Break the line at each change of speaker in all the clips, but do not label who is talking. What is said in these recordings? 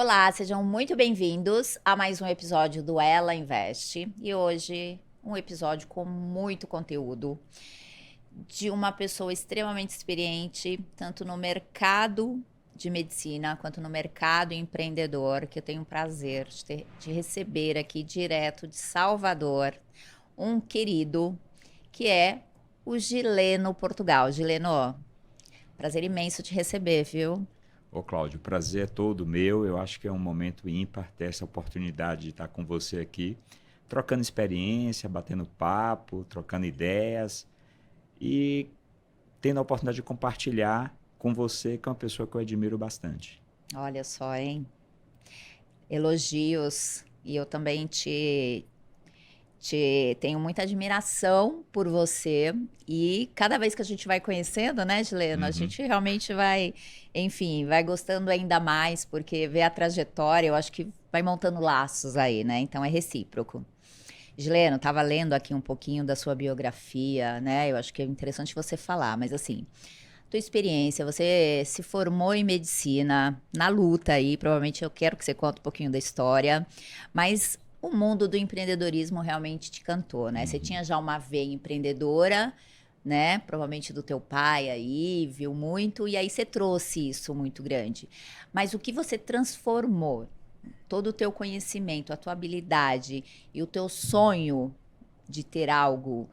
Olá, sejam muito bem-vindos a mais um episódio do Ela Investe. E hoje, um episódio com muito conteúdo de uma pessoa extremamente experiente, tanto no mercado de medicina quanto no mercado empreendedor, que eu tenho o prazer de receber aqui direto de Salvador, um querido que é o Gileno Portugal. Gileno, prazer imenso te receber, viu?
Ô Cláudio, o prazer é todo meu. Eu acho que é um momento ímpar ter essa oportunidade de estar com você aqui, trocando experiência, batendo papo, trocando ideias e tendo a oportunidade de compartilhar com você, que é uma pessoa que eu admiro bastante.
Olha só, hein? Elogios. E eu também te tenho muita admiração por você. E cada vez que a gente vai conhecendo, né, Gileno, a
Uhum.
gente realmente vai, enfim, vai gostando ainda mais, porque ver a trajetória, eu acho que vai montando laços aí, né? Então é recíproco. Gileno, estava lendo aqui um pouquinho da sua biografia, né? Eu acho que é interessante você falar, mas assim, tua experiência, você se formou em medicina, na luta aí, provavelmente eu quero que você conte um pouquinho da história, mas o mundo do empreendedorismo realmente te cantou, né? Você
Uhum.
tinha já uma veia empreendedora, né? Provavelmente do teu pai aí, viu muito, e aí você trouxe isso muito grande. Mas o que você transformou, todo o teu conhecimento, a tua habilidade e o teu sonho de ter algo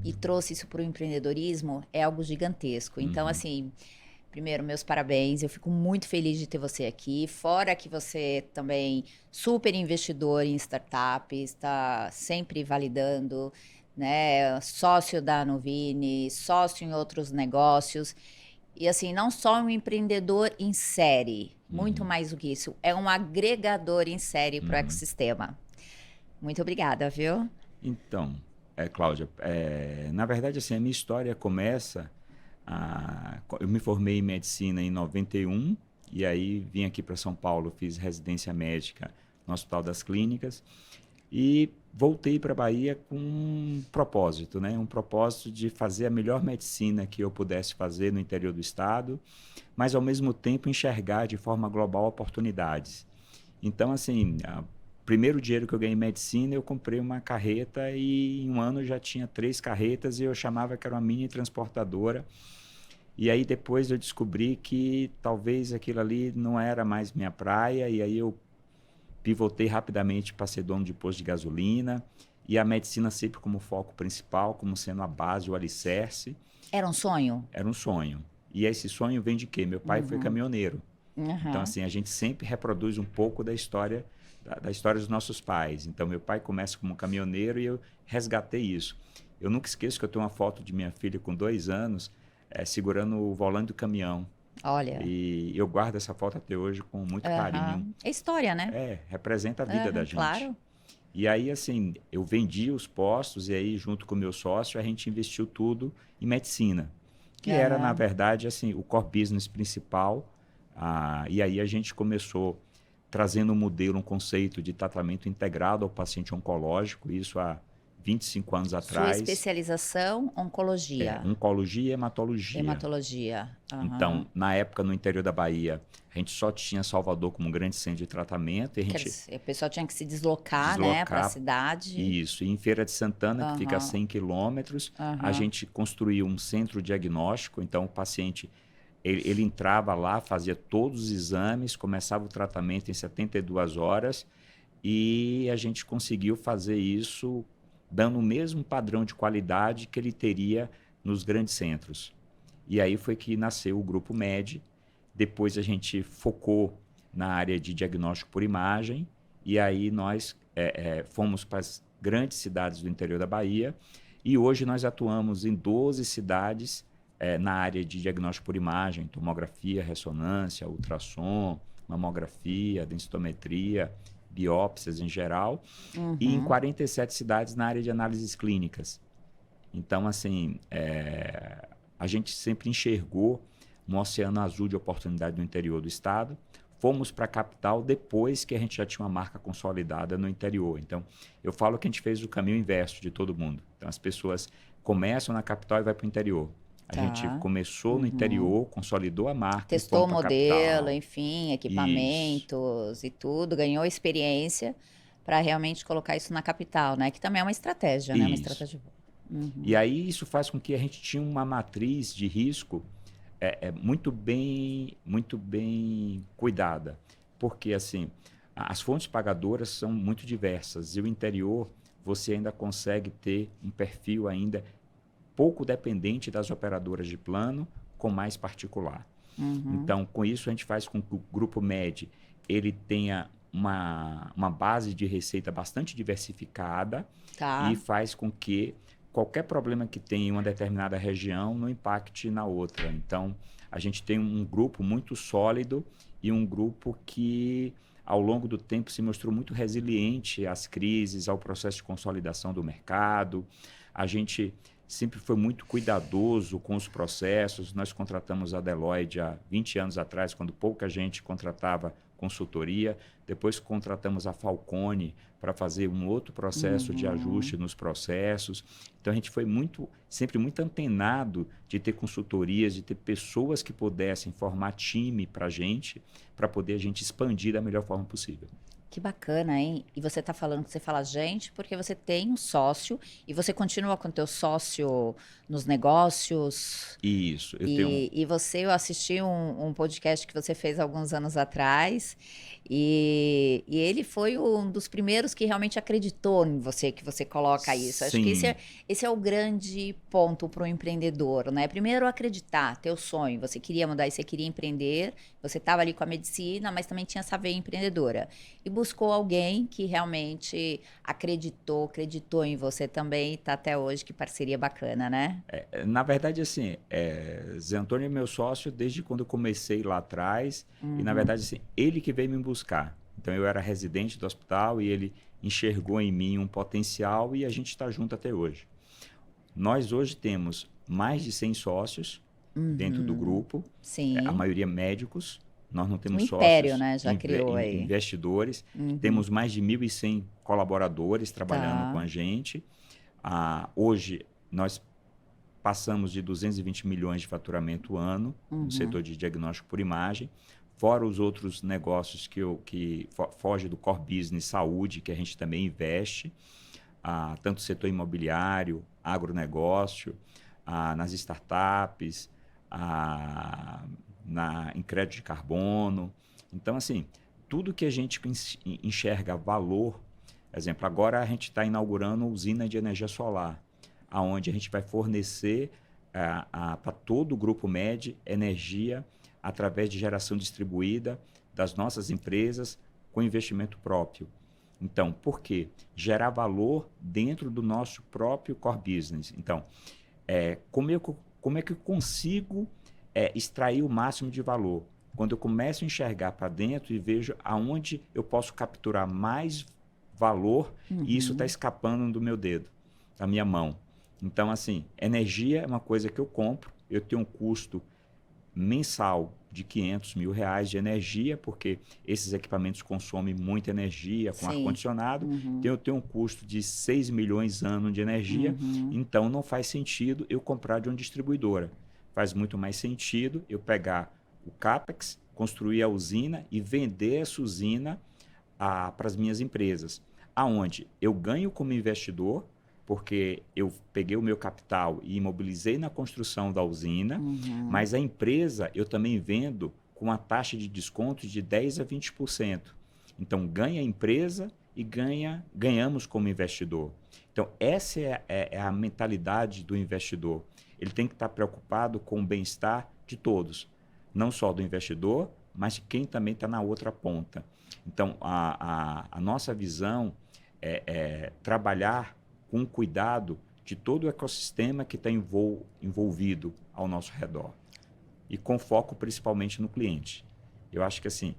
e trouxe isso para o empreendedorismo é algo gigantesco. Então,
Uhum.
assim, primeiro, meus parabéns. Eu fico muito feliz de ter você aqui. Fora que você também super investidor em startups, está sempre validando, né? Sócio da Nuvini, sócio em outros negócios. E assim, não só um empreendedor em série, muito
Uhum.
mais do que isso, é um agregador em série para o
Uhum.
ecossistema. Muito obrigada, viu?
Então, Cláudia, na verdade, assim, a minha história começa. Eu me formei em medicina em 91 e aí vim aqui para São Paulo, fiz residência médica no Hospital das Clínicas e voltei para a Bahia com um propósito, né? Um propósito de fazer a melhor medicina que eu pudesse fazer no interior do estado, mas ao mesmo tempo enxergar de forma global oportunidades. Então, assim, o primeiro dinheiro que eu ganhei em medicina, eu comprei uma carreta e em um ano eu já tinha 3 carretas e eu chamava que era uma mini transportadora. E aí depois eu descobri que talvez aquilo ali não era mais minha praia e aí eu pivotei rapidamente para ser dono de posto de gasolina e a medicina sempre como foco principal, como sendo a base, o alicerce.
Era um sonho?
Era um sonho. E esse sonho vem de quê? Meu pai foi
Uhum.
caminhoneiro. Então,
Uhum.
assim, a gente sempre reproduz um pouco da história da história dos nossos pais. Então, meu pai começa como caminhoneiro e eu resgatei isso. Eu nunca esqueço que eu tenho uma foto de minha filha com 2 anos segurando o volante do caminhão.
Olha.
E eu guardo essa foto até hoje com muito carinho.
Aham. É história, né?
Representa a vida da
Aham,
gente.
claro.
E aí, assim, eu vendi os postos e aí, junto com o meu sócio, a gente investiu tudo em medicina, que era, na
Aham.
verdade, assim, o core business principal. E aí a gente começou trazendo um modelo, um conceito de tratamento integrado ao paciente oncológico, isso há 25 anos
Sua
atrás,
especialização, oncologia,
oncologia e hematologia.
hematologia.
Então,
Aham.
na época, no interior da Bahia, a gente só tinha Salvador como um grande centro de tratamento e a
Quer
gente
dizer, o pessoal tinha que se deslocar, né, para a
deslocar
cidade.
isso. E em Feira de Santana, que fica a
Aham.
100 quilômetros, a
Aham.
gente construiu um centro diagnóstico. Então, o paciente ele entrava lá, fazia todos os exames, começava o tratamento em 72 horas e a gente conseguiu fazer isso dando o mesmo padrão de qualidade que ele teria nos grandes centros. E aí foi que nasceu o Grupo MED. Depois a gente focou na área de diagnóstico por imagem e aí nós fomos para as grandes cidades do interior da Bahia e hoje nós atuamos em 12 cidades na área de diagnóstico por imagem, tomografia, ressonância, ultrassom, mamografia, densitometria, biópsias em geral, e em
Uhum.
47 cidades na área de análises clínicas. Então, assim, a gente sempre enxergou um oceano azul de oportunidade no interior do estado. Fomos para a capital depois que a gente já tinha uma marca consolidada no interior. Então, eu falo que a gente fez o caminho inverso de todo mundo. Então, as pessoas começam na capital e vai para o interior. A gente
Tá.
começou no interior, consolidou a marca,
Testou o
fomos para a
modelo,
capital.
enfim,
Isso,
equipamentos e tudo, ganhou experiência para realmente colocar isso na capital, né? Que também é uma estratégia, né? Uma
isso.
estratégia boa.
E aí isso faz com que a gente tinha uma matriz de risco muito bem cuidada. Porque, assim, as fontes pagadoras são muito diversas e o interior você ainda consegue ter um perfil ainda pouco dependente das operadoras de plano com mais particular.
Uhum.
Então, com isso, a gente faz com que o Grupo Med ele tenha uma base de receita bastante diversificada e
Tá.
faz com que qualquer problema que tenha em uma determinada região não impacte na outra. Então, a gente tem um grupo muito sólido e um grupo que, ao longo do tempo, se mostrou muito resiliente às crises, ao processo de consolidação do mercado. A gente sempre foi muito cuidadoso com os processos. Nós contratamos a Deloitte há 20 anos atrás, quando pouca gente contratava consultoria. Depois contratamos a Falcone para fazer um outro processo de
Uhum.
ajuste nos processos. Então a gente foi sempre muito antenado de ter consultorias, de ter pessoas que pudessem formar time para para poder a gente expandir da melhor forma possível.
Que bacana, hein? E você tá falando que você fala gente porque você tem um sócio e você continua com teu sócio nos negócios.
Isso,
E você, eu assisti um podcast que você fez alguns anos atrás, e ele foi um dos primeiros que realmente acreditou em você, que você coloca isso. Acho que
sim,
esse é o grande ponto para o empreendedor, né? Primeiro, acreditar, ter o sonho. Você queria mudar e você queria empreender, você estava ali com a medicina, mas também tinha essa veia empreendedora. E buscou alguém que realmente acreditou em você também, e tá até hoje, que parceria bacana, né?
na verdade, assim, Zé Antônio é meu sócio desde quando eu comecei lá atrás. E, na
Uhum.
verdade, assim, ele que veio me buscar. Então, eu era residente do hospital e ele enxergou em mim um potencial e a gente está junto até hoje. Nós hoje temos mais de 100 sócios dentro do
Uhum.
grupo, a
Sim.
maioria médicos. Nós não
Um
temos
império,
sócios
né? Já criou aí.
investidores.
Uhum.
Temos mais de 1.100 colaboradores trabalhando com
Tá.
a gente. Hoje, nós passamos de 220 milhões de faturamento ano no
Uhum.
setor de diagnóstico por imagem, fora os outros negócios que foge do core business saúde, que a gente também investe, tanto o setor imobiliário, agronegócio, nas startups, em crédito de carbono. Então, assim, tudo que a gente enxerga valor, por exemplo, agora a gente está inaugurando usina de energia solar, aonde a gente vai fornecer para todo o Grupo Med energia através de geração distribuída das nossas empresas com investimento próprio. Então, por quê? Gerar valor dentro do nosso próprio core business. Então, como é que eu consigo extrair o máximo de valor? Quando eu começo a enxergar para dentro e vejo aonde eu posso capturar mais valor e isso está
Uhum.
escapando do meu dedo, da minha mão. Então, assim, energia é uma coisa que eu compro, eu tenho um custo mensal de R$ 500 mil de energia, porque esses equipamentos consomem muita energia com
Sim.
ar-condicionado.
Uhum.
Então, eu tenho um custo de 6 milhões ano de energia,
Uhum.
então não faz sentido eu comprar de uma distribuidora. Faz muito mais sentido eu pegar o CAPEX, construir a usina e vender essa usina para as minhas empresas, aonde eu ganho como investidor, porque eu peguei o meu capital e imobilizei na construção da usina,
Uhum.
mas a empresa eu também vendo com uma taxa de desconto de 10 a 20%. Então ganha a empresa e ganhamos como investidor. Então essa é a mentalidade do investidor. Ele tem que estar preocupado com o bem-estar de todos, não só do investidor, mas de quem também está na outra ponta. Então, a nossa visão é trabalhar com cuidado de todo o ecossistema que está envolvido ao nosso redor e com foco principalmente no cliente. Eu acho que assim,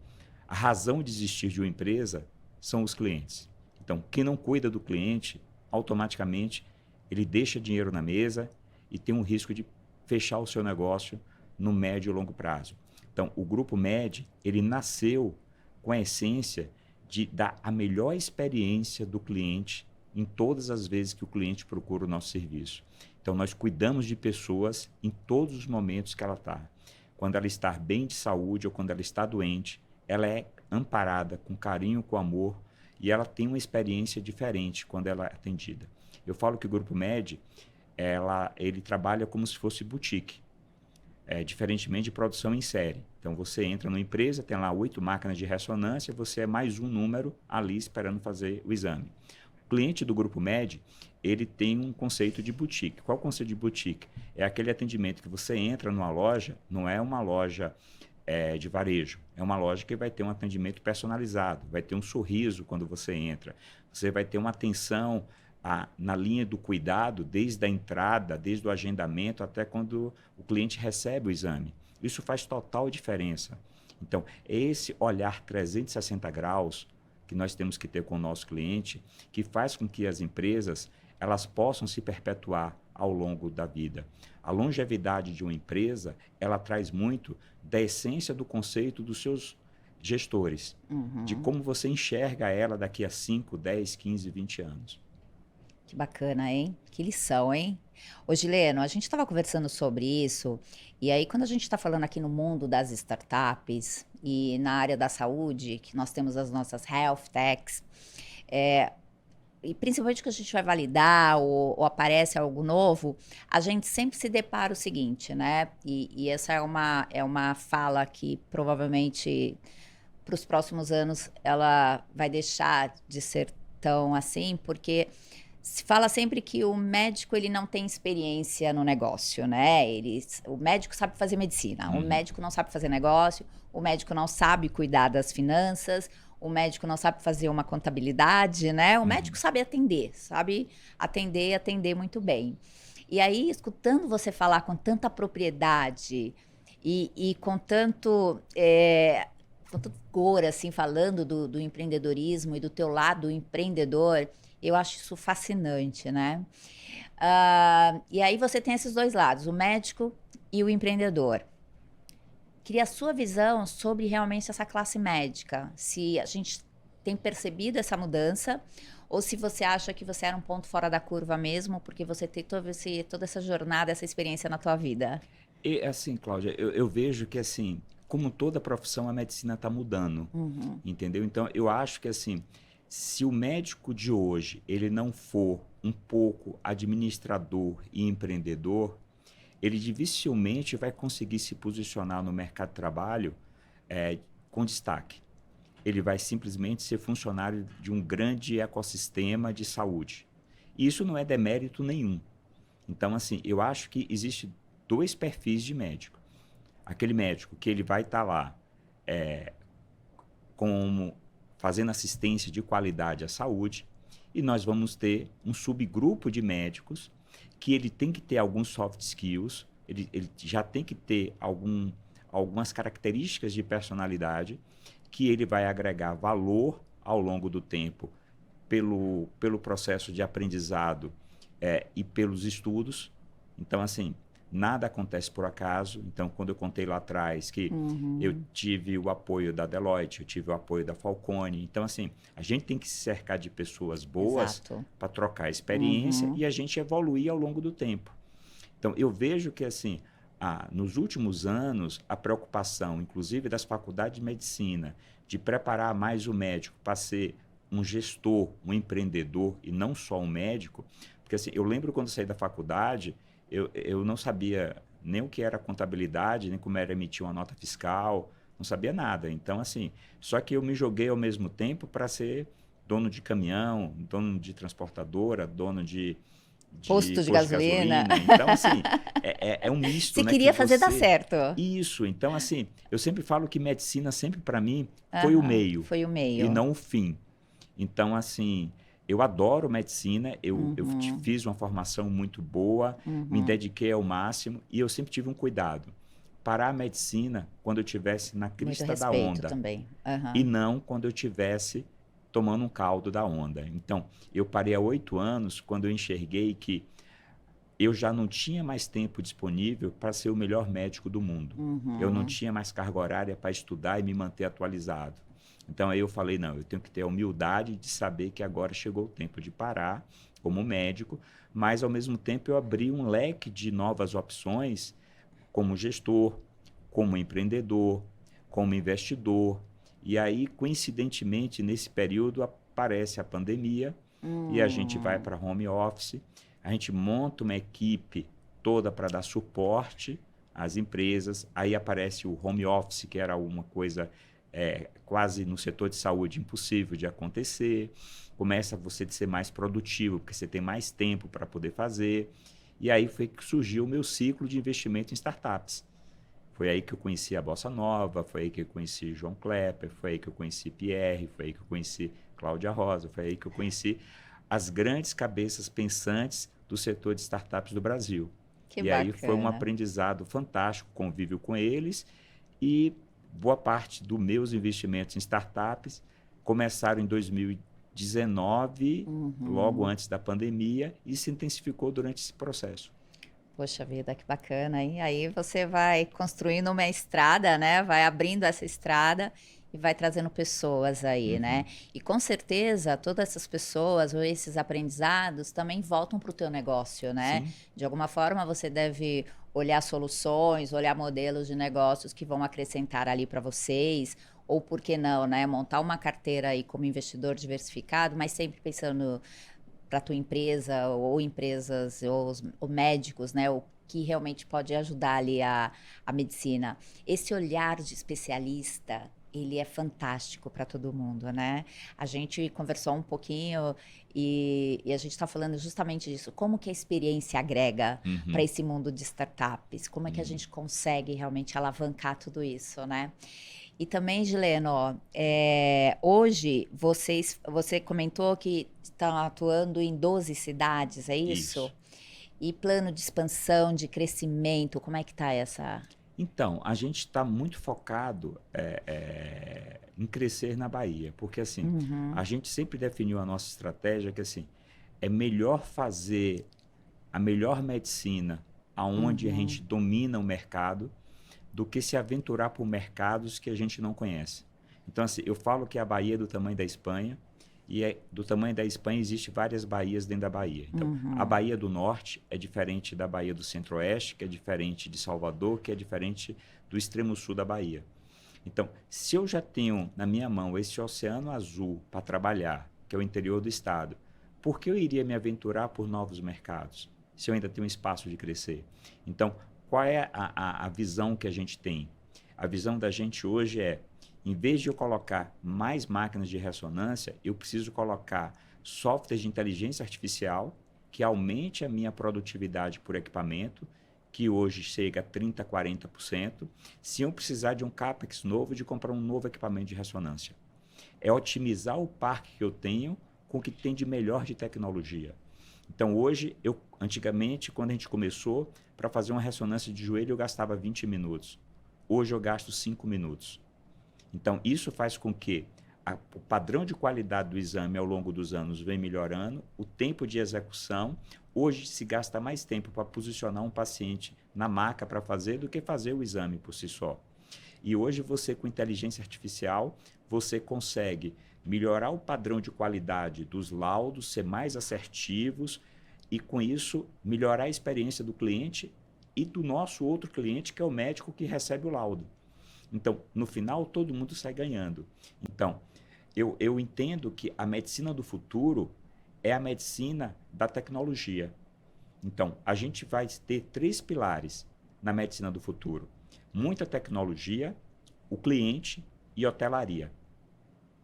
a razão de existir de uma empresa são os clientes. Então, quem não cuida do cliente, automaticamente ele deixa dinheiro na mesa e tem um risco de fechar o seu negócio no médio e longo prazo. Então, o Grupo Med, ele nasceu com a essência de dar a melhor experiência do cliente em todas as vezes que o cliente procura o nosso serviço. Então, nós cuidamos de pessoas em todos os momentos que ela está. Quando ela está bem de saúde ou quando ela está doente, ela é amparada com carinho, com amor, e ela tem uma experiência diferente quando ela é atendida. Eu falo que o Grupo Med, ele trabalha como se fosse boutique, diferentemente de produção em série. Então, você entra numa empresa, tem lá 8 máquinas de ressonância, você é mais um número ali esperando fazer o exame. O cliente do Grupo Med, ele tem um conceito de boutique. Qual é o conceito de boutique? É aquele atendimento que você entra numa loja, não é uma loja de varejo, é uma loja que vai ter um atendimento personalizado, vai ter um sorriso quando você entra, você vai ter uma atenção na linha do cuidado, desde a entrada, desde o agendamento, até quando o cliente recebe o exame. Isso faz total diferença. Então, é esse olhar 360 graus que nós temos que ter com o nosso cliente, que faz com que as empresas elas possam se perpetuar ao longo da vida. A longevidade de uma empresa, ela traz muito da essência do conceito dos seus gestores, de como você enxerga ela daqui a 5, 10, 15, 20 anos.
Que bacana, hein? Que lição, hein? Ô, Gileno, a gente estava conversando sobre isso, e aí quando a gente está falando aqui no mundo das startups e na área da saúde, que nós temos as nossas health techs, e principalmente que a gente vai validar ou aparece algo novo, a gente sempre se depara o seguinte, né? E essa é uma fala que provavelmente para os próximos anos ela vai deixar de ser tão assim, porque se fala sempre que o médico ele não tem experiência no negócio, né? O médico sabe fazer medicina, o médico não sabe fazer negócio, o médico não sabe cuidar das finanças, o médico não sabe fazer uma contabilidade, né? O médico sabe atender muito bem. E aí, escutando você falar com tanta propriedade e com tanto vigor, assim, falando do empreendedorismo e do teu lado empreendedor, eu acho isso fascinante, né? E aí você tem esses dois lados, o médico e o empreendedor. Queria a sua visão sobre realmente essa classe médica, se a gente tem percebido essa mudança ou se você acha que você era um ponto fora da curva mesmo, porque você tem toda essa jornada, essa experiência na tua vida.
E assim, Cláudia, eu vejo que assim, como toda profissão, a medicina está mudando, entendeu? Então, eu acho que assim, se o médico de hoje ele não for um pouco administrador e empreendedor, ele dificilmente vai conseguir se posicionar no mercado de trabalho com destaque. Ele vai simplesmente ser funcionário de um grande ecossistema de saúde. E isso não é demérito nenhum. Então, assim, eu acho que existe 2 perfis de médico. Aquele médico que ele vai estar lá fazendo assistência de qualidade à saúde, e nós vamos ter um subgrupo de médicos que ele tem que ter alguns soft skills, ele já tem que ter algumas características de personalidade que ele vai agregar valor ao longo do tempo pelo processo de aprendizado e pelos estudos. Então, assim, nada acontece por acaso. Então, quando eu contei lá atrás que eu tive o apoio da Deloitte, eu tive o apoio da Falcone. Então, assim, a gente tem que se cercar de pessoas boas para trocar experiência e a gente evoluir ao longo do tempo. Então, eu vejo que, assim, nos últimos anos, a preocupação, inclusive das faculdades de medicina, de preparar mais o médico para ser um gestor, um empreendedor e não só um médico, porque assim, eu lembro quando eu saí da faculdade, eu não sabia nem o que era contabilidade, nem como era emitir uma nota fiscal, não sabia nada. Então, assim, só que eu me joguei ao mesmo tempo para ser dono de caminhão, dono de transportadora, dono de
posto de gasolina.
Então, assim, é um misto.
Você
né,
queria fazer dar certo.
Isso. Então, assim, eu sempre falo que medicina sempre, para mim, foi o meio.
Foi o meio.
E não o fim. Então, assim, eu adoro medicina, eu fiz uma formação muito boa, me dediquei ao máximo e eu sempre tive um cuidado. Parar a medicina quando eu estivesse na crista da onda.
Também.
E não quando eu estivesse tomando um caldo da onda. Então, eu parei há 8 anos quando eu enxerguei que eu já não tinha mais tempo disponível para ser o melhor médico do mundo. Eu não tinha mais carga horária para estudar e me manter atualizado. Então, aí eu falei, não, eu tenho que ter a humildade de saber que agora chegou o tempo de parar como médico mas ao mesmo tempo eu abri um leque de novas opções como gestor, como empreendedor, como investidor. E aí, coincidentemente, nesse período aparece a pandemia e a gente vai para home office, a gente monta uma equipe toda para dar suporte às empresas, aí aparece o home office, que era uma coisa quase no setor de saúde impossível de acontecer, começa você a ser mais produtivo, porque você tem mais tempo para poder fazer, e aí foi que surgiu o meu ciclo de investimento em startups. Foi aí que eu conheci a Bossa Nova, foi aí que eu conheci João Klepper, foi aí que eu conheci Pierre, foi aí que eu conheci Cláudia Rosa, foi aí que eu conheci as grandes cabeças pensantes do setor de startups do Brasil.
Que
E aí foi um
bacana.
aprendizado fantástico, convívio com eles, e boa parte dos meus investimentos em startups começaram em 2019, logo antes da pandemia, e se intensificou durante esse processo.
Poxa vida, que bacana, hein? Aí você vai construindo uma estrada, né? Vai abrindo essa estrada e vai trazendo pessoas aí, né? E com certeza todas essas pessoas ou esses aprendizados também voltam para o teu negócio, né?
Sim.
De alguma forma você deve olhar soluções, olhar modelos de negócios que vão acrescentar ali para vocês, ou por que não, né? Montar uma carteira aí como investidor diversificado, mas sempre pensando para a tua empresa ou empresas ou médicos, né? O que realmente pode ajudar ali a medicina. Esse olhar de especialista, ele é fantástico para todo mundo, né? A gente conversou um pouquinho e a gente está falando justamente disso. Como que a experiência agrega para esse mundo de startups? Como é que a gente consegue realmente alavancar tudo isso, né? E também, Gileno, ó, hoje você comentou que estão atuando em 12 cidades, é isso?
Isso.
E plano de expansão, de crescimento, como é que está essa?
Então, a gente está muito focado em crescer na Bahia, porque assim, a gente sempre definiu a nossa estratégia que assim, é melhor fazer a melhor medicina aonde a gente domina o mercado do que se aventurar por mercados que a gente não conhece. Então, assim, eu falo que a Bahia é do tamanho da Espanha, e do tamanho da Espanha existem várias baías dentro da Bahia. Então, a Bahia do Norte é diferente da Bahia do Centro-Oeste, que é diferente de Salvador, que é diferente do extremo sul da Bahia. Então, se eu já tenho na minha mão esse oceano azul para trabalhar, que é o interior do estado, por que eu iria me aventurar por novos mercados, se eu ainda tenho espaço de crescer? Então, qual é a visão que a gente tem? A visão da gente hoje é, em vez de eu colocar mais máquinas de ressonância, eu preciso colocar softwares de inteligência artificial que aumente a minha produtividade por equipamento, que hoje chega a 30%, 40%, se eu precisar de um CAPEX novo, de comprar um novo equipamento de ressonância. É otimizar o parque que eu tenho com o que tem de melhor de tecnologia. Então, hoje, antigamente, quando a gente começou, para fazer uma ressonância de joelho, eu gastava 20 minutos. Hoje, eu gasto 5 minutos. Então, isso faz com que o padrão de qualidade do exame ao longo dos anos vem melhorando, o tempo de execução. Hoje, se gasta mais tempo para posicionar um paciente na maca para fazer do que fazer o exame por si só. E hoje, você, com inteligência artificial, você consegue melhorar o padrão de qualidade dos laudos, ser mais assertivos e, com isso, melhorar a experiência do cliente e do nosso outro cliente, que é o médico que recebe o laudo. Então, no final, todo mundo sai ganhando. Então, eu entendo que a medicina do futuro é a medicina da tecnologia. Então, a gente vai ter 3 pilares na medicina do futuro. Muita tecnologia, o cliente e hotelaria.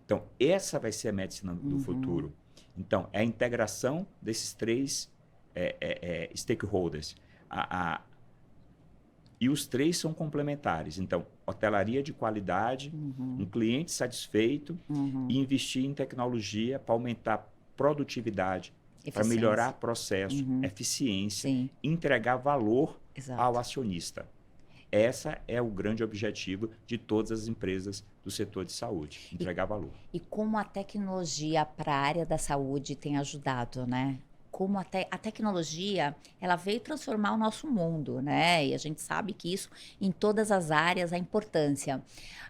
Então, essa vai ser a medicina do futuro. Então, é a integração desses 3 stakeholders. E os 3 são complementares. Então, hotelaria de qualidade, um cliente satisfeito e investir em tecnologia para aumentar produtividade, para melhorar processo, eficiência,
Sim.
entregar valor
Exato.
ao acionista. Esse é o grande objetivo de todas as empresas do setor de saúde, entregar valor.
E como a tecnologia para a área da saúde tem ajudado, né? como a tecnologia, ela veio transformar o nosso mundo, né? E a gente sabe que isso, em todas as áreas, a importância.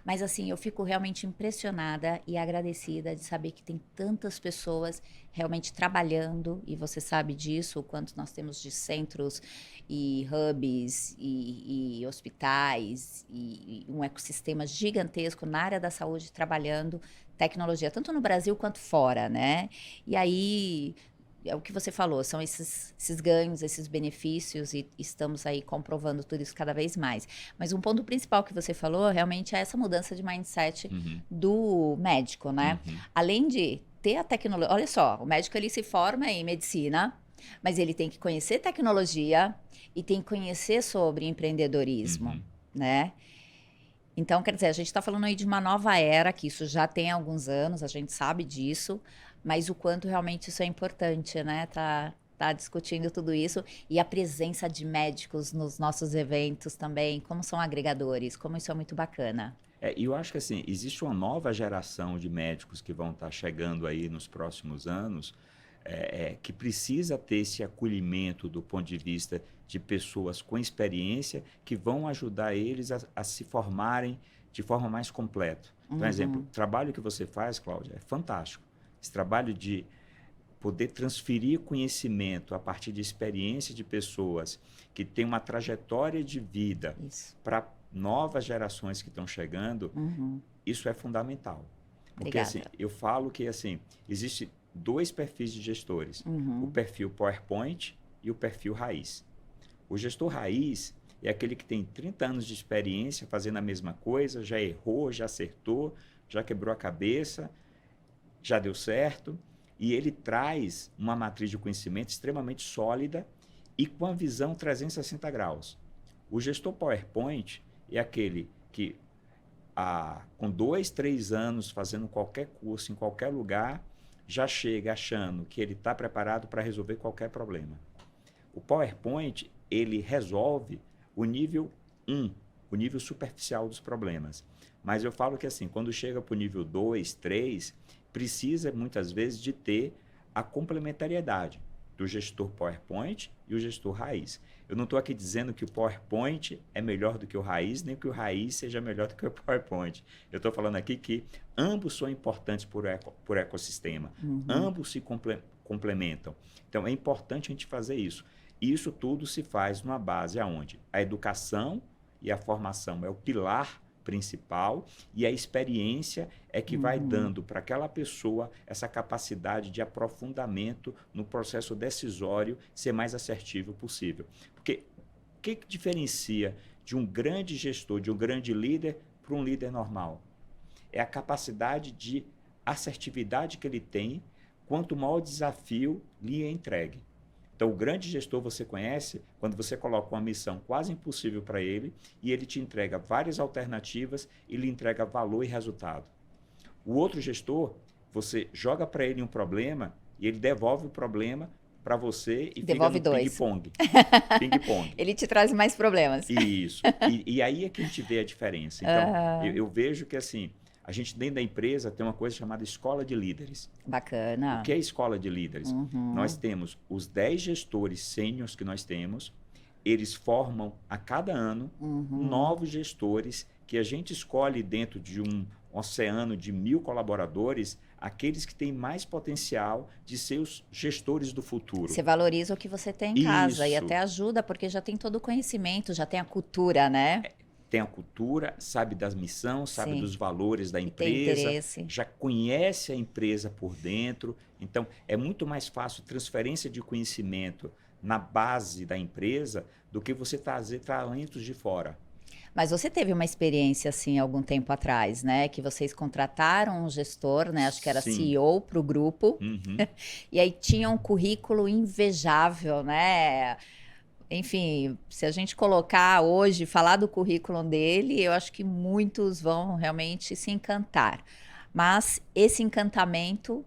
Mas, assim, eu fico realmente impressionada e agradecida de saber que tem tantas pessoas realmente trabalhando, e você sabe disso, o quanto nós temos de centros e hubs e hospitais e um ecossistema gigantesco na área da saúde trabalhando tecnologia, tanto no Brasil quanto fora, né? E aí, é o que você falou, são esses ganhos, esses benefícios, e estamos aí comprovando tudo isso cada vez mais. Mas um ponto principal que você falou, realmente, é essa mudança de mindset
Uhum,
do médico, né?
uhum,
Além de ter a tecnologia, olha só, o médico ele se forma em medicina, mas ele tem que conhecer tecnologia e tem que conhecer sobre empreendedorismo,
uhum.
né? Então, quer dizer, a gente está falando aí de uma nova era, que isso já tem alguns anos, a gente sabe disso, mas o quanto realmente isso é importante, né? Tá discutindo tudo isso e a presença de médicos nos nossos eventos também, como são agregadores, como isso é muito bacana.
E eu acho que assim, existe uma nova geração de médicos que vão estar chegando aí nos próximos anos, que precisa ter esse acolhimento do ponto de vista de pessoas com experiência que vão ajudar eles a se formarem de forma mais completa. Então, exemplo,
Uhum,
o trabalho que você faz, Cláudia, é fantástico. Esse trabalho de poder transferir conhecimento a partir de experiência de pessoas que têm uma trajetória de vida
isso.
para novas gerações que estão chegando,
Uhum,
isso é fundamental. Porque assim,
obrigada.
eu falo que assim, existe dois perfis de gestores, o
Uhum,
perfil PowerPoint e o perfil raiz. O gestor raiz é aquele que tem 30 anos de experiência fazendo a mesma coisa, já errou, já acertou, já quebrou a cabeça, já deu certo, e ele traz uma matriz de conhecimento extremamente sólida e com a visão 360 graus. O gestor PowerPoint é aquele que, com 2, 3 anos fazendo qualquer curso em qualquer lugar, já chega achando que ele está preparado para resolver qualquer problema. O PowerPoint, ele resolve o nível 1, o nível superficial dos problemas. Mas eu falo que assim, quando chega para o nível 2, 3, precisa muitas vezes de ter a complementariedade do gestor PowerPoint e o gestor raiz. Eu não estou aqui dizendo que o PowerPoint é melhor do que o raiz, nem que o raiz seja melhor do que o PowerPoint. Eu estou falando aqui que ambos são importantes por ecossistema.
uhum,
Ambos se complementam. Então, é importante a gente fazer isso. E isso tudo se faz numa base aonde a educação e a formação é o pilar principal e a experiência é que vai
uhum.
dando para aquela pessoa essa capacidade de aprofundamento no processo decisório ser mais assertivo possível. Porque o que diferencia de um grande gestor, de um grande líder para um líder normal? É a capacidade de assertividade que ele tem, quanto maior o desafio lhe é entregue. Então, o grande gestor você conhece quando você coloca uma missão quase impossível para ele e ele te entrega várias alternativas e lhe entrega valor e resultado. O outro gestor, você joga para ele um problema e ele devolve o problema para você e fica
Devolve
no
dois.
ping-pong. Ping-pong.
Ele te traz mais problemas.
Isso. E aí é que a gente vê a diferença. Então,
Aham,
eu vejo que assim, a gente dentro da empresa tem uma coisa chamada escola de líderes. O
bacana.
que é escola de líderes? Nós
Uhum,
temos os 10 gestores sêniores que nós temos, eles formam a cada ano
uhum.
novos gestores que a gente escolhe dentro de um oceano de 1.000 colaboradores, aqueles que têm mais potencial de ser os gestores do futuro.
Você valoriza o que você tem em casa e
Isso.
até ajuda, porque já tem todo o conhecimento, já tem a cultura, né?
Tem a cultura, sabe da missão, sabe
Sim.
dos valores da
E tem
empresa,
interesse.
já conhece a empresa por dentro. Então, é muito mais fácil transferência de conhecimento na base da empresa do que você trazer talentos de fora.
Mas você teve uma experiência assim algum tempo atrás, né? Que vocês contrataram um gestor, né? Acho que era
Sim.
CEO para o grupo,
Uhum.
e aí tinha um currículo invejável, né? Enfim, se a gente colocar hoje, falar do currículo dele, eu acho que muitos vão realmente se encantar. Mas esse encantamento,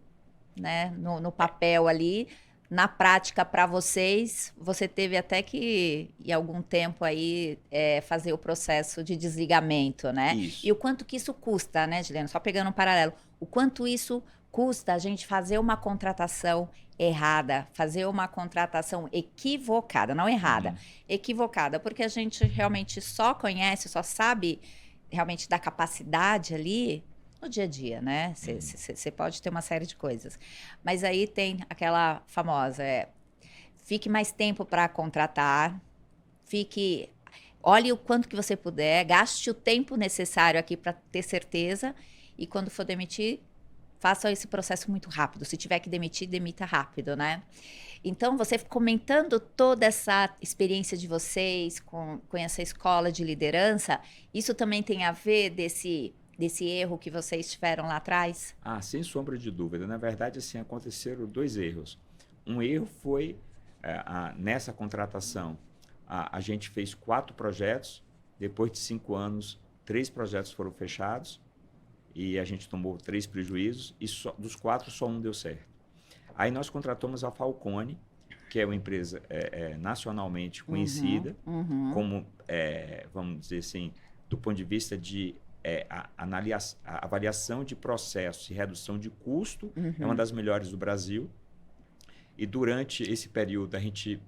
né, no papel ali, na prática para vocês, você teve até que, em algum tempo aí, fazer o processo de desligamento, né? E
Isso.
o quanto que isso custa, né, Juliana? Só pegando um paralelo, o quanto isso custa a gente fazer uma contratação errada, fazer uma contratação equivocada, não errada, equivocada, porque a gente realmente só conhece, só sabe realmente da capacidade ali no dia a dia, né? Você pode ter uma série de coisas. Mas aí tem aquela famosa, fique mais tempo para contratar, olhe o quanto que você puder, gaste o tempo necessário aqui para ter certeza e quando for demitir, faça esse processo muito rápido. Se tiver que demitir, demita rápido, né? Então, você comentando toda essa experiência de vocês com essa escola de liderança, isso também tem a ver desse erro que vocês tiveram lá atrás?
Ah, sem sombra de dúvida. Na verdade, assim, aconteceram 2 erros. Um erro foi, nessa contratação, a gente fez 4 projetos, depois de 5 anos, 3 projetos foram fechados, e a gente tomou 3 prejuízos, e dos 4, só um deu certo. Aí nós contratamos a Falcone, que é uma empresa nacionalmente conhecida, como, vamos dizer assim, do ponto de vista de a avaliação de processos e redução de custo, é uma das melhores do Brasil. E durante esse período a gente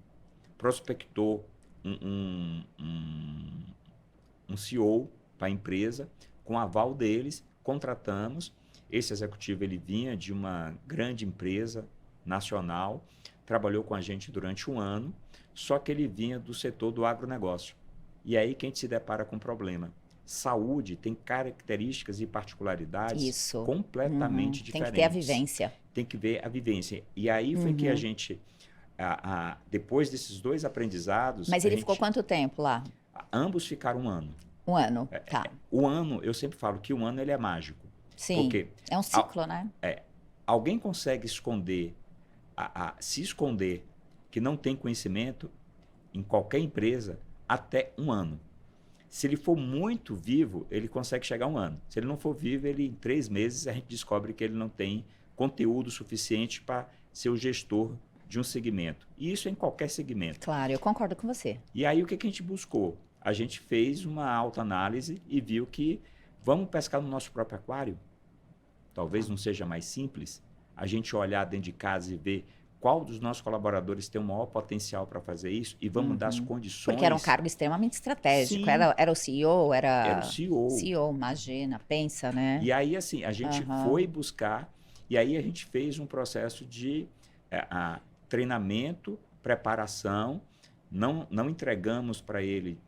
prospectou um CEO para a empresa, com aval deles, contratamos. Esse executivo ele vinha de uma grande empresa nacional, trabalhou com a gente durante 1 ano, só que ele vinha do setor do agronegócio. E aí que a gente se depara com um problema. Saúde tem características e particularidades completamente diferentes.
Tem que ter a vivência.
Tem que ver a vivência. E aí foi que a gente, depois desses 2 aprendizados...
Mas ele ficou quanto tempo lá?
Ambos ficaram 1 ano.
1 ano, tá.
O ano, eu sempre falo que 1 ano ele é mágico.
Sim,
porque
é um ciclo, né?
Alguém consegue esconder, se esconder que não tem conhecimento em qualquer empresa até 1 ano. Se ele for muito vivo, ele consegue chegar a 1 ano. Se ele não for vivo, ele em 3 meses a gente descobre que ele não tem conteúdo suficiente para ser o gestor de um segmento. E isso em qualquer segmento.
Claro, eu concordo com você.
E aí o que a gente buscou? A gente fez uma autoanálise e viu que vamos pescar no nosso próprio aquário. Talvez não seja mais simples a gente olhar dentro de casa e ver qual dos nossos colaboradores tem o maior potencial para fazer isso e vamos dar as condições.
Porque era um cargo extremamente estratégico. Era o CEO,
era o CEO.
CEO, imagina, pensa, né?
E aí, assim, a gente foi buscar e aí a gente fez um processo de treinamento, preparação. Não entregamos para ele.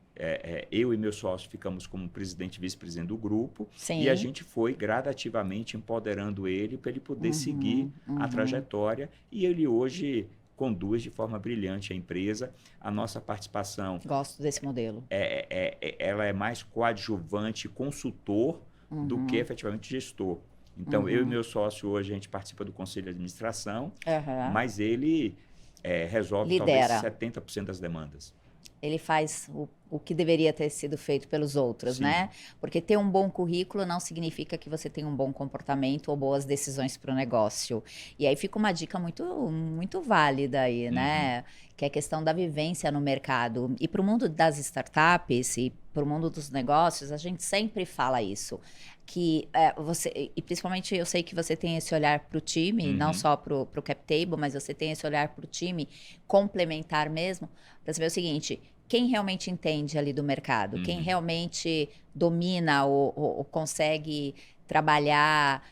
Eu e meu sócio ficamos como presidente e vice-presidente do grupo.
Sim.
E a gente foi gradativamente empoderando ele para ele poder seguir a trajetória. E ele hoje conduz de forma brilhante a empresa. A nossa participação...
Gosto desse modelo.
Ela é mais coadjuvante, consultor, do que efetivamente gestor. Então, eu e meu sócio hoje, a gente participa do conselho de administração, mas ele resolve
Lidera.
talvez 70% das demandas.
Ele faz o que deveria ter sido feito pelos outros,
Sim.
né? Porque ter um bom currículo não significa que você tem um bom comportamento ou boas decisões para o negócio. E aí fica uma dica muito, muito válida aí, né? Que é a questão da vivência no mercado. E para o mundo das startups e para o mundo dos negócios, a gente sempre fala isso. Que você, e principalmente eu sei que você tem esse olhar para o time, não só para o cap table, mas você tem esse olhar para o time complementar mesmo, para saber o seguinte: quem realmente entende ali do mercado, quem realmente domina ou consegue trabalhar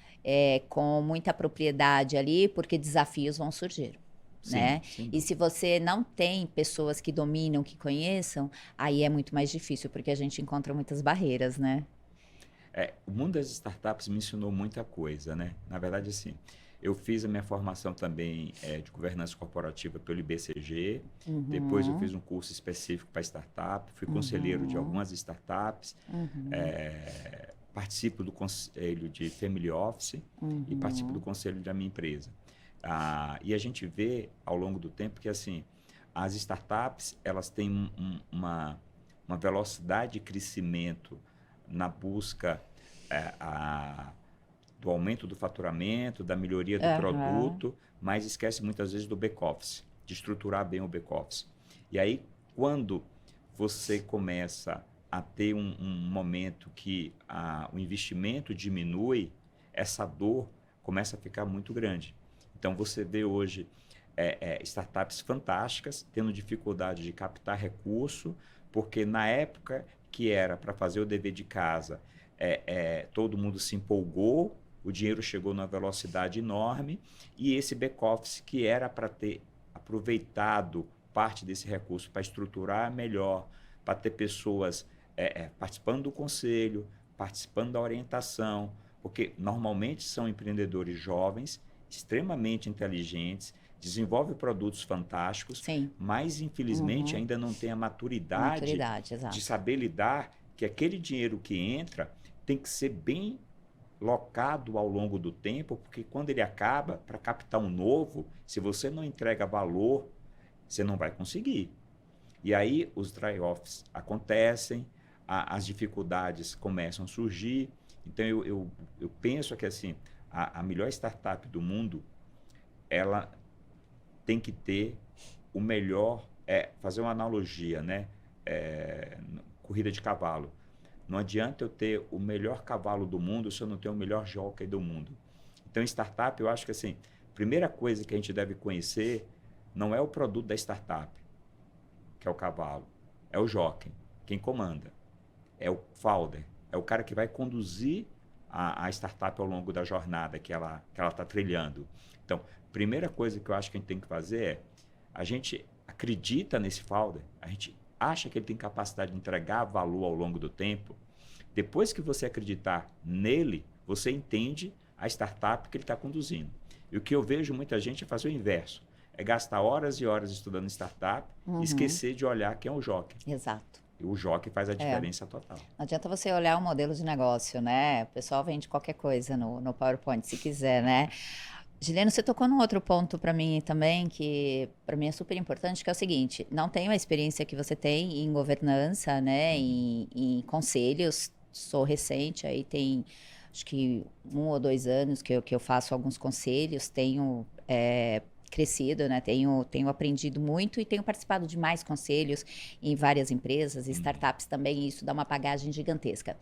com muita propriedade ali, porque desafios vão surgir.
Sim,
né?
sim.
E se você não tem pessoas que dominam, que conheçam, aí é muito mais difícil, porque a gente encontra muitas barreiras, né?
O mundo das startups me ensinou muita coisa, né? Na verdade, assim, eu fiz a minha formação também de governança corporativa pelo IBCG, depois eu fiz um curso específico para startup, fui conselheiro de algumas startups, participo do conselho de Family Office e participo do conselho da minha empresa. E a gente vê ao longo do tempo que assim, as startups elas têm uma velocidade de crescimento na busca do aumento do faturamento, da melhoria do produto, mas esquece muitas vezes do back-office, de estruturar bem o back-office. E aí, quando você começa a ter um momento que o investimento diminui, essa dor começa a ficar muito grande. Então, você vê hoje startups fantásticas tendo dificuldade de captar recurso, porque na época que era para fazer o dever de casa, todo mundo se empolgou, o dinheiro chegou numa velocidade enorme e esse back-office que era para ter aproveitado parte desse recurso para estruturar melhor, para ter pessoas participando do conselho, participando da orientação, porque normalmente são empreendedores jovens, extremamente inteligentes, desenvolvem produtos fantásticos,
Sim.
mas infelizmente ainda não tem a maturidade
Exato.
de saber lidar que aquele dinheiro que entra tem que ser bem locado ao longo do tempo, porque quando ele acaba, para captar um novo, se você não entrega valor, você não vai conseguir. E aí os dry-offs acontecem, as dificuldades começam a surgir. Então eu penso que assim, a melhor startup do mundo, ela tem que ter o melhor, fazer uma analogia, né? Corrida de cavalo. Não adianta eu ter o melhor cavalo do mundo se eu não tenho o melhor jockey do mundo. Então, em startup, eu acho que assim, a primeira coisa que a gente deve conhecer não é o produto da startup, que é o cavalo, é o jockey, quem comanda, é o founder, é o cara que vai conduzir a startup ao longo da jornada que ela está trilhando. Então, a primeira coisa que eu acho que a gente tem que fazer a gente acredita nesse founder, a gente acha que ele tem capacidade de entregar valor ao longo do tempo. Depois que você acreditar nele, você entende a startup que ele está conduzindo. E o que eu vejo muita gente é fazer o inverso. É gastar horas e horas estudando startup e esquecer de olhar quem é o jockey.
Exato.
E o jockey faz a diferença total.
Não adianta você olhar o modelo de negócio, né? O pessoal vende qualquer coisa no PowerPoint, se quiser, né? Giliano, você tocou num outro ponto para mim também, que para mim é super importante, que é o seguinte: não tenho a experiência que você tem em governança, né? Em conselhos. Sou recente, aí tem acho que 1 ou 2 anos que eu faço alguns conselhos, tenho crescido, né? Tenho aprendido muito e tenho participado de mais conselhos em várias empresas, startups também, e isso dá uma bagagem gigantesca.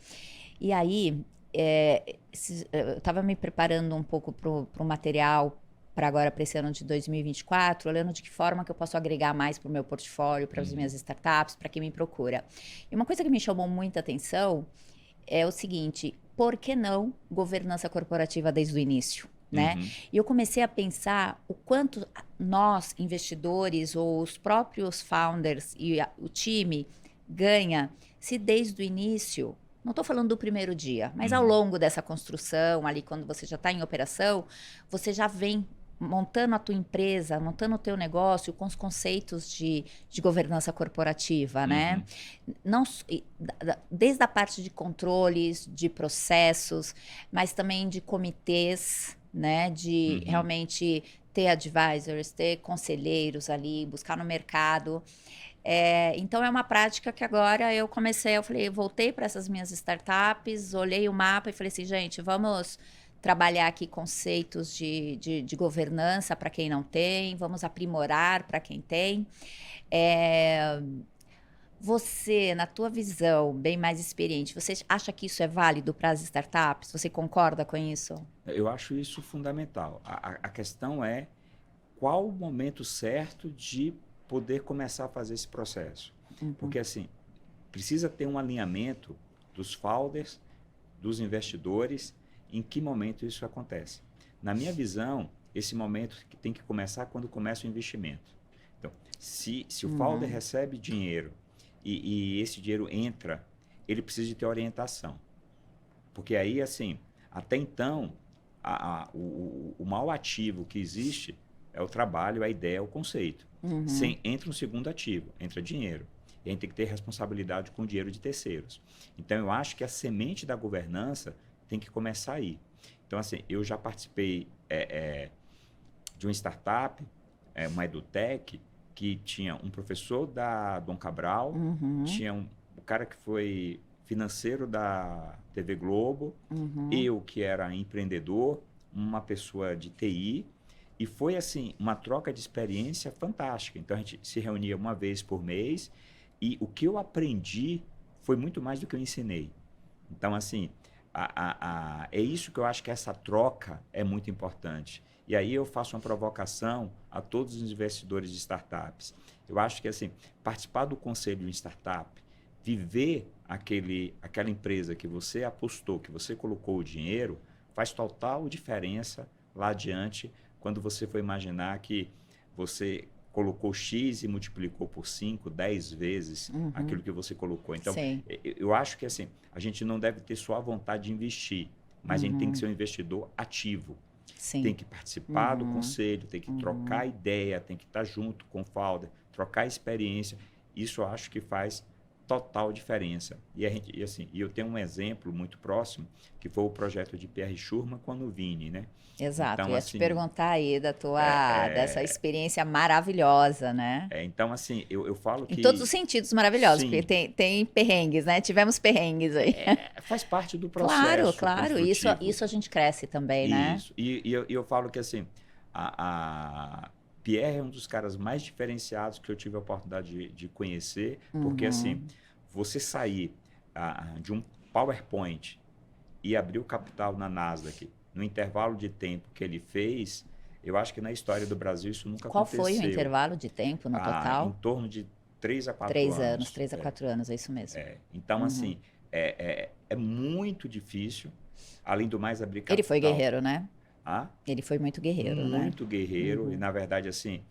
E aí, eu estava me preparando um pouco para o material para agora, para esse ano de 2024, olhando de que forma que eu posso agregar mais para o meu portfólio, para as minhas startups, para quem me procura. E uma coisa que me chamou muita atenção é o seguinte: por que não governança corporativa desde o início? Né? E eu comecei a pensar o quanto nós, investidores, ou os próprios founders e o time ganha se desde o início, não estou falando do primeiro dia, mas ao longo dessa construção, ali quando você já está em operação, você já vem montando a tua empresa, montando o teu negócio com os conceitos de governança corporativa, né? Não, desde a parte de controles, de processos, mas também de comitês, né? De realmente ter advisors, ter conselheiros ali, buscar no mercado. Então é uma prática que agora eu falei, eu voltei para essas minhas startups, olhei o mapa e falei assim, gente, vamos trabalhar aqui conceitos de governança para quem não tem, vamos aprimorar para quem tem. Você, na tua visão, bem mais experiente, você acha que isso é válido para as startups? Você concorda com isso?
Eu acho isso fundamental. A questão é qual o momento certo de poder começar a fazer esse processo. Porque, assim, precisa ter um alinhamento dos founders, dos investidores, em que momento isso acontece. Na minha visão, esse momento tem que começar quando começa o investimento. Então, se o founder recebe dinheiro e esse dinheiro entra, ele precisa de ter orientação. Porque aí, assim, até então, o maior ativo que existe é o trabalho, a ideia, o conceito. Entra um segundo ativo, entra dinheiro. E a gente tem que ter responsabilidade com o dinheiro de terceiros. Então, eu acho que a semente da governança tem que começar aí. Então, assim, eu já participei de uma startup, uma edutech, que tinha um professor da Dom Cabral, tinha o cara que foi financeiro da TV Globo, eu que era empreendedor, uma pessoa de TI, e foi assim uma troca de experiência fantástica. Então a gente se reunia uma vez por mês e o que eu aprendi foi muito mais do que eu ensinei. Então assim, É isso que eu acho que essa troca é muito importante. E aí eu faço uma provocação a todos os investidores de startups. Eu acho que assim, participar do conselho de uma startup, viver aquela empresa que você apostou, que você colocou o dinheiro, faz total diferença lá adiante, quando você for imaginar que você colocou X e multiplicou por 5, 10 vezes aquilo que você colocou. Então,
Sim.
eu acho que assim, a gente não deve ter só a vontade de investir, mas a gente tem que ser um investidor ativo.
Sim.
Tem que participar do conselho, tem que trocar ideia, tem que estar junto com o founder, trocar experiência. Isso eu acho que faz total diferença. E eu tenho um exemplo muito próximo, que foi o projeto de Pierre Schurmann com a Nuvini, né?
Exato,
Então,
ia te
assim,
perguntar aí dessa experiência maravilhosa, né?
então, assim, eu falo
Em
que...
todos os sentidos maravilhosos, porque
Sim,
tem perrengues, né? Tivemos perrengues aí.
faz parte do
Claro,
processo
claro,
construtivo.
isso a gente cresce também, né?
Isso. E eu falo que, assim, a Pierre é um dos caras mais diferenciados que eu tive a oportunidade de conhecer, porque, assim, você sair de um PowerPoint e abrir o capital na Nasdaq, no intervalo de tempo que ele fez, eu acho que na história do Brasil isso nunca
Qual
aconteceu.
foi o intervalo de tempo no
Em
total?
torno de 3 a 4
3 anos,
anos.
3 a 4 anos, é isso mesmo.
Então, assim, é muito difícil, além do mais, abrir
Ele foi
capital.
guerreiro, né?
Ah,
Ele foi muito guerreiro, né?
muito guerreiro, e na verdade, assim,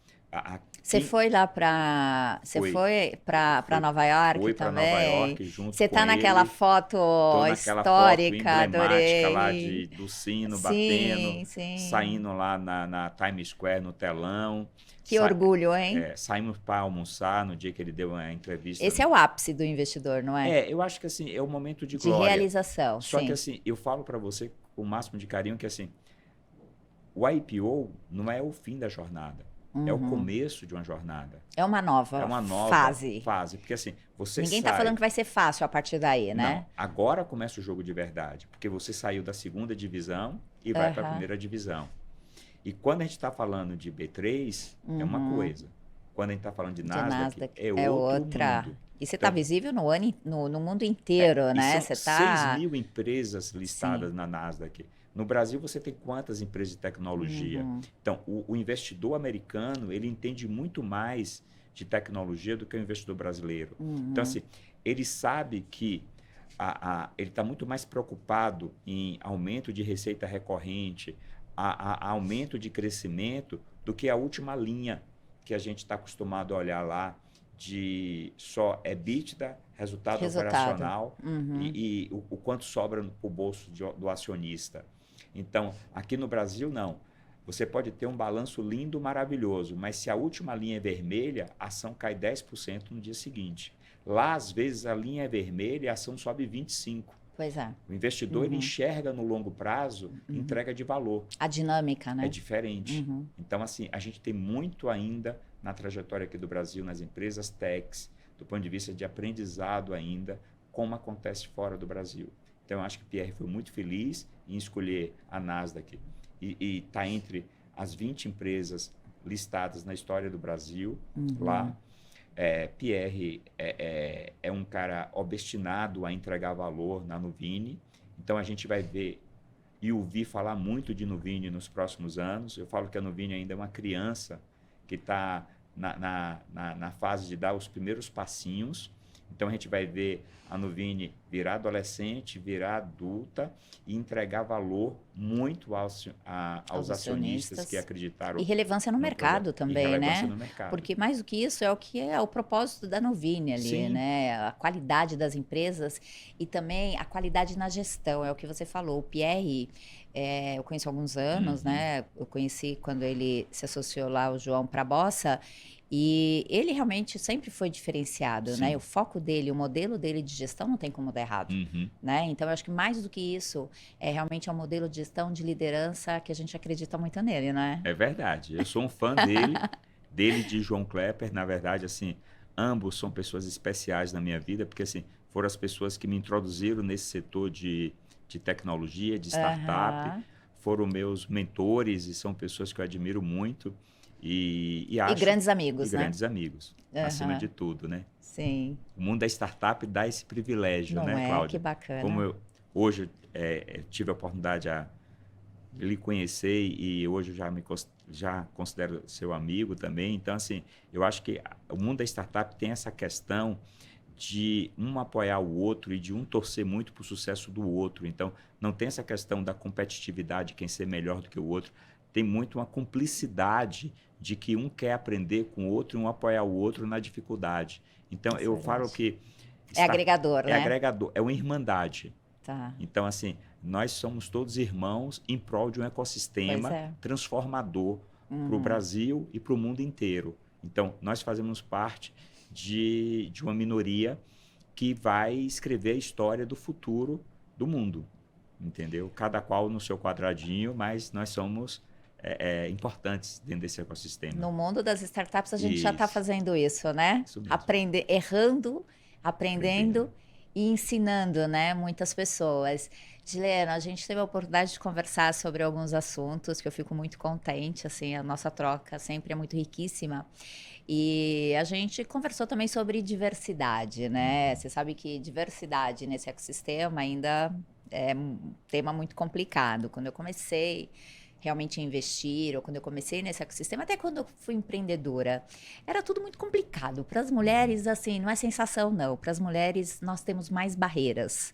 Você foi lá você
Fui.
foi para Nova York
Fui para Nova
também?
York junto
Você
com
tá naquela
ele.
foto
Tô naquela foto
histórica,
emblemática lá
adorei.
do sino batendo,
Sim, sim.
saindo lá na Times Square, no telão.
Que orgulho, hein?
Saímos para almoçar no dia que ele deu uma entrevista.
Esse é o ápice do investidor, não é?
Eu acho que assim, é o momento de
De
glória.
realização,
Só que
sim.
assim, eu falo para você com o máximo de carinho que assim, o IPO não é o fim da jornada, é o começo de uma jornada.
É uma nova fase.
Porque assim, você
Ninguém
sai...
tá falando que vai ser fácil a partir daí, né?
Não, agora começa o jogo de verdade, porque você saiu da segunda divisão e vai para a primeira divisão. E quando a gente está falando de B3, é uma coisa. Quando a gente está falando de Nasdaq, é outro
outra.
mundo.
E você está visível no mundo inteiro, né?
São
Você tá
6.000 empresas listadas na Nasdaq. No Brasil, você tem quantas empresas de tecnologia? Então, o investidor americano, ele entende muito mais de tecnologia do que o investidor brasileiro. Então, assim, ele sabe que ele está muito mais preocupado em aumento de receita recorrente, aumento de crescimento, do que a última linha que a gente está acostumado a olhar lá, de só EBITDA, resultado operacional e o quanto sobra para o bolso do acionista. Então, aqui no Brasil, não. Você pode ter um balanço lindo, maravilhoso, mas se a última linha é vermelha, a ação cai 10% no dia seguinte. Lá, às vezes, a linha é vermelha e a ação sobe 25%.
Pois é.
O investidor ele enxerga no longo prazo entrega de valor.
A dinâmica, né?
É diferente. Então, assim, a gente tem muito ainda na trajetória aqui do Brasil, nas empresas techs, do ponto de vista de aprendizado ainda, como acontece fora do Brasil. Então, eu acho que o Pierre foi muito feliz em escolher a Nasdaq e está entre as 20 empresas listadas na história do Brasil lá. Pierre é um cara obstinado a entregar valor na Nuvini. Então, a gente vai ver e ouvir falar muito de Nuvini nos próximos anos. Eu falo que a Nuvini ainda é uma criança que está na fase de dar os primeiros passinhos. Então, a gente vai ver a Nuvini virar adolescente, virar adulta e entregar valor muito aos acionistas que acreditaram.
E relevância no mercado também, né?
No mercado.
Porque mais do que isso é o que é o propósito da Nuvini ali,
Sim.
né? A qualidade das empresas e também a qualidade na gestão, é o que você falou. O Pierre, eu conheço há alguns anos, né? Eu conheci quando ele se associou lá, o João Prabossa, e ele realmente sempre foi diferenciado, né? O foco dele, o modelo dele de gestão não tem como dar errado, né? Então, eu acho que mais do que isso, realmente é um modelo de gestão, de liderança que a gente acredita muito nele, né?
É verdade. Eu sou um fã dele e de João Klepper. Na verdade, assim, ambos são pessoas especiais na minha vida, porque, assim, foram as pessoas que me introduziram nesse setor de tecnologia, de startup. Foram meus mentores e são pessoas que eu admiro muito. E
grandes amigos,
né?
E
grandes amigos, acima de tudo, né?
Sim.
O mundo da startup dá esse privilégio,
Não
né, Cláudia?
Que bacana.
Hoje tive a oportunidade de lhe conhecer e hoje eu já considero seu amigo também. Então, assim, eu acho que o mundo da startup tem essa questão de um apoiar o outro e de um torcer muito para o sucesso do outro. Então, não tem essa questão da competitividade, quem ser melhor do que o outro. Tem muito uma cumplicidade de que um quer aprender com o outro e um apoiar o outro na dificuldade. Então,
Isso é
eu falo
verdade.
que
É agregador,
é
né?
agregador, é uma irmandade.
Tá.
Então, assim, nós somos todos irmãos em prol de um
Pois
ecossistema
é.
transformador para o
Uhum.
Brasil e para o mundo inteiro. Então, nós fazemos parte de uma minoria que vai escrever a história do futuro do mundo, entendeu? Cada qual no seu quadradinho, mas nós somos importantes dentro desse ecossistema.
No mundo das startups, a gente já está
Isso,
fazendo isso, né?
isso mesmo.
Aprender, errando,
Aprendendo.
aprendendo e ensinando, né? Muitas pessoas. Dilena, a gente teve a oportunidade de conversar sobre alguns assuntos que eu fico muito contente, assim, a nossa troca sempre é muito riquíssima. E a gente conversou também sobre diversidade, né?
Uhum,
Você sabe que diversidade nesse ecossistema ainda é um tema muito complicado. Quando eu comecei realmente a investir, ou quando eu comecei nesse ecossistema, até quando eu fui empreendedora, era tudo muito complicado. Para as
uhum,
mulheres, assim, não é sensação, não. Para as mulheres, nós temos mais barreiras.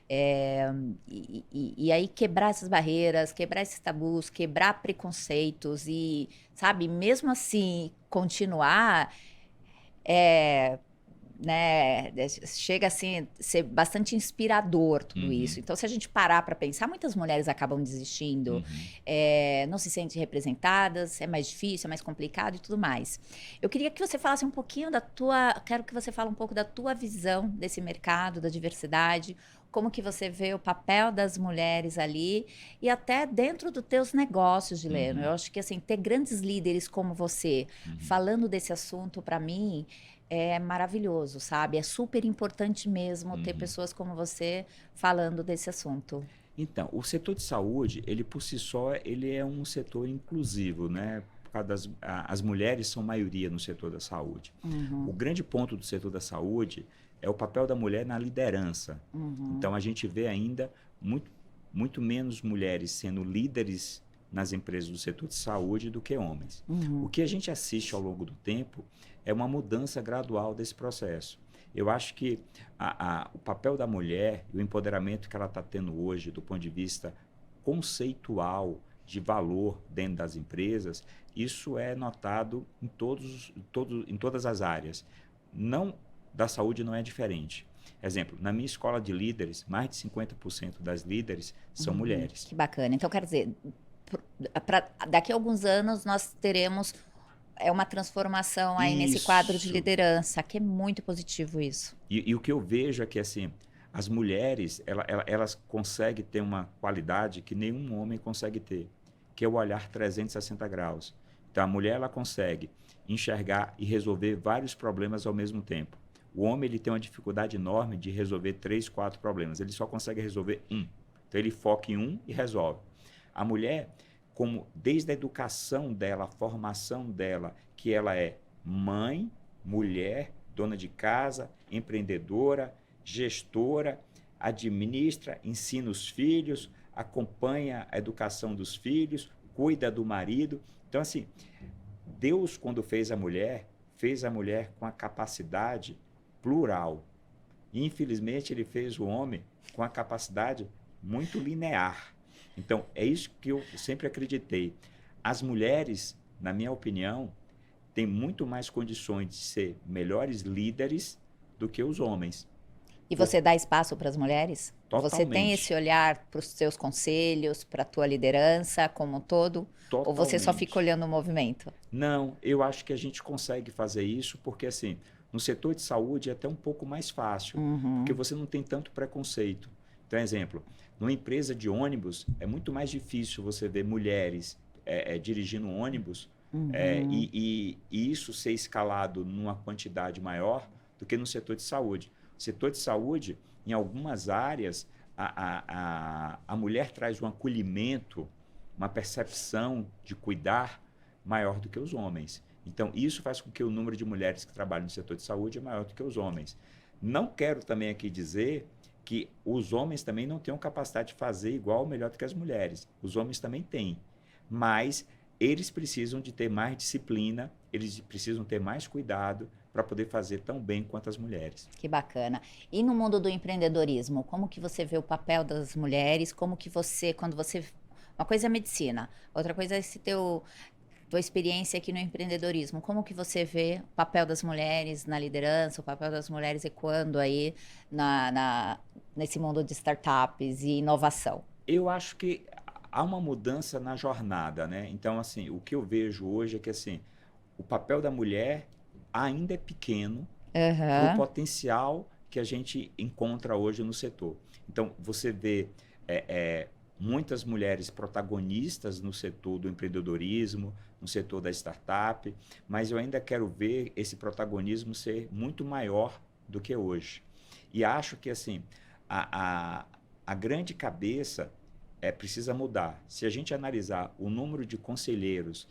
É, e aí quebrar essas barreiras, quebrar esses tabus, quebrar preconceitos e, sabe, mesmo assim, continuar, é, né, chega assim a ser bastante inspirador tudo isso.
uhum,
Então, se a gente parar para pensar, muitas mulheres acabam desistindo,
uhum.
não se sentem representadas, é mais difícil, é mais complicado e tudo mais. Eu queria que você falasse um pouquinho quero que você fale um pouco da tua visão desse mercado, da diversidade, como que você vê o papel das mulheres ali e até dentro dos teus negócios, Gileno. Eu
Uhum,
acho que assim, ter grandes líderes como você
uhum,
falando desse assunto para mim é maravilhoso, sabe? É super importante mesmo ter
uhum.
pessoas como você falando desse assunto.
Então, o setor de saúde, ele por si só, ele é um setor inclusivo, né? Por causa as mulheres são maioria no setor da saúde. O
Uhum,
grande ponto do setor da saúde é o papel da mulher na liderança.
uhum,
Então, a gente vê ainda muito menos mulheres sendo líderes nas empresas do setor de saúde do que homens. O
uhum,
que a gente assiste ao longo do tempo é uma mudança gradual desse processo. Eu acho que o papel da mulher e o empoderamento que ela está tendo hoje, do ponto de vista conceitual, de valor dentro das empresas, isso é notado em todas as áreas. Não da saúde não é diferente. Exemplo, na minha escola de líderes, mais de 50% das líderes são
uhum.
mulheres.
Que bacana. Então, quer dizer, daqui a alguns anos nós teremos uma transformação aí nesse quadro de
Isso.
liderança, que é muito positivo isso.
E o que eu vejo é que assim, as mulheres elas conseguem ter uma qualidade que nenhum homem consegue ter, que é o olhar 360 graus. Então a mulher ela consegue enxergar e resolver vários problemas ao mesmo tempo. O homem ele tem uma dificuldade enorme de resolver 3, 4 problemas. Ele só consegue resolver um. Então ele foca em um e resolve. A mulher, como desde a educação dela, a formação dela, que ela é mãe, mulher, dona de casa, empreendedora, gestora, administra, ensina os filhos, acompanha a educação dos filhos, cuida do marido. Então, assim, Deus, quando fez a mulher com a capacidade plural. E, infelizmente, ele fez o homem com a capacidade muito linear. Então, é isso que eu sempre acreditei. As mulheres, na minha opinião, têm muito mais condições de ser melhores líderes do que os homens.
E
Por,
você dá espaço para as mulheres? Você tem esse
totalmente.
olhar para os seus conselhos, para a tua liderança como um todo? Ou você só fica
Totalmente.
olhando o movimento?
Não, eu acho que a gente consegue fazer isso porque, assim, no setor de saúde é até um pouco mais fácil, porque
Uhum,
você não tem tanto preconceito. Então, exemplo, numa empresa de ônibus, é muito mais difícil você ver mulheres dirigindo ônibus
uhum.
e isso ser escalado numa quantidade maior do que no setor de saúde. O setor de saúde, em algumas áreas, a mulher traz um acolhimento, uma percepção de cuidar maior do que os homens. Então, isso faz com que o número de mulheres que trabalham no setor de saúde é maior do que os homens. Não quero também aqui dizer que os homens também não tenham capacidade de fazer igual ou melhor do que as mulheres. Os homens também têm, mas eles precisam de ter mais disciplina, eles precisam ter mais cuidado para poder fazer tão bem quanto as mulheres.
Que bacana. E no mundo do empreendedorismo, como que você vê o papel das mulheres? Como que você, quando você... Uma coisa é a medicina, outra coisa é esse tua experiência aqui no empreendedorismo. Como que você vê o papel das mulheres na liderança, o papel das mulheres ecoando aí nesse mundo de startups e inovação?
Eu acho que há uma mudança na jornada, né? Então, assim, o que eu vejo hoje é que, assim, o papel da mulher ainda é pequeno para o
Aham.
potencial que a gente encontra hoje no setor. Então, você vê muitas mulheres protagonistas no setor do empreendedorismo, no setor da startup, mas eu ainda quero ver esse protagonismo ser muito maior do que hoje. E acho que, assim, a grande cabeça precisa mudar. Se a gente analisar o número de conselheiros,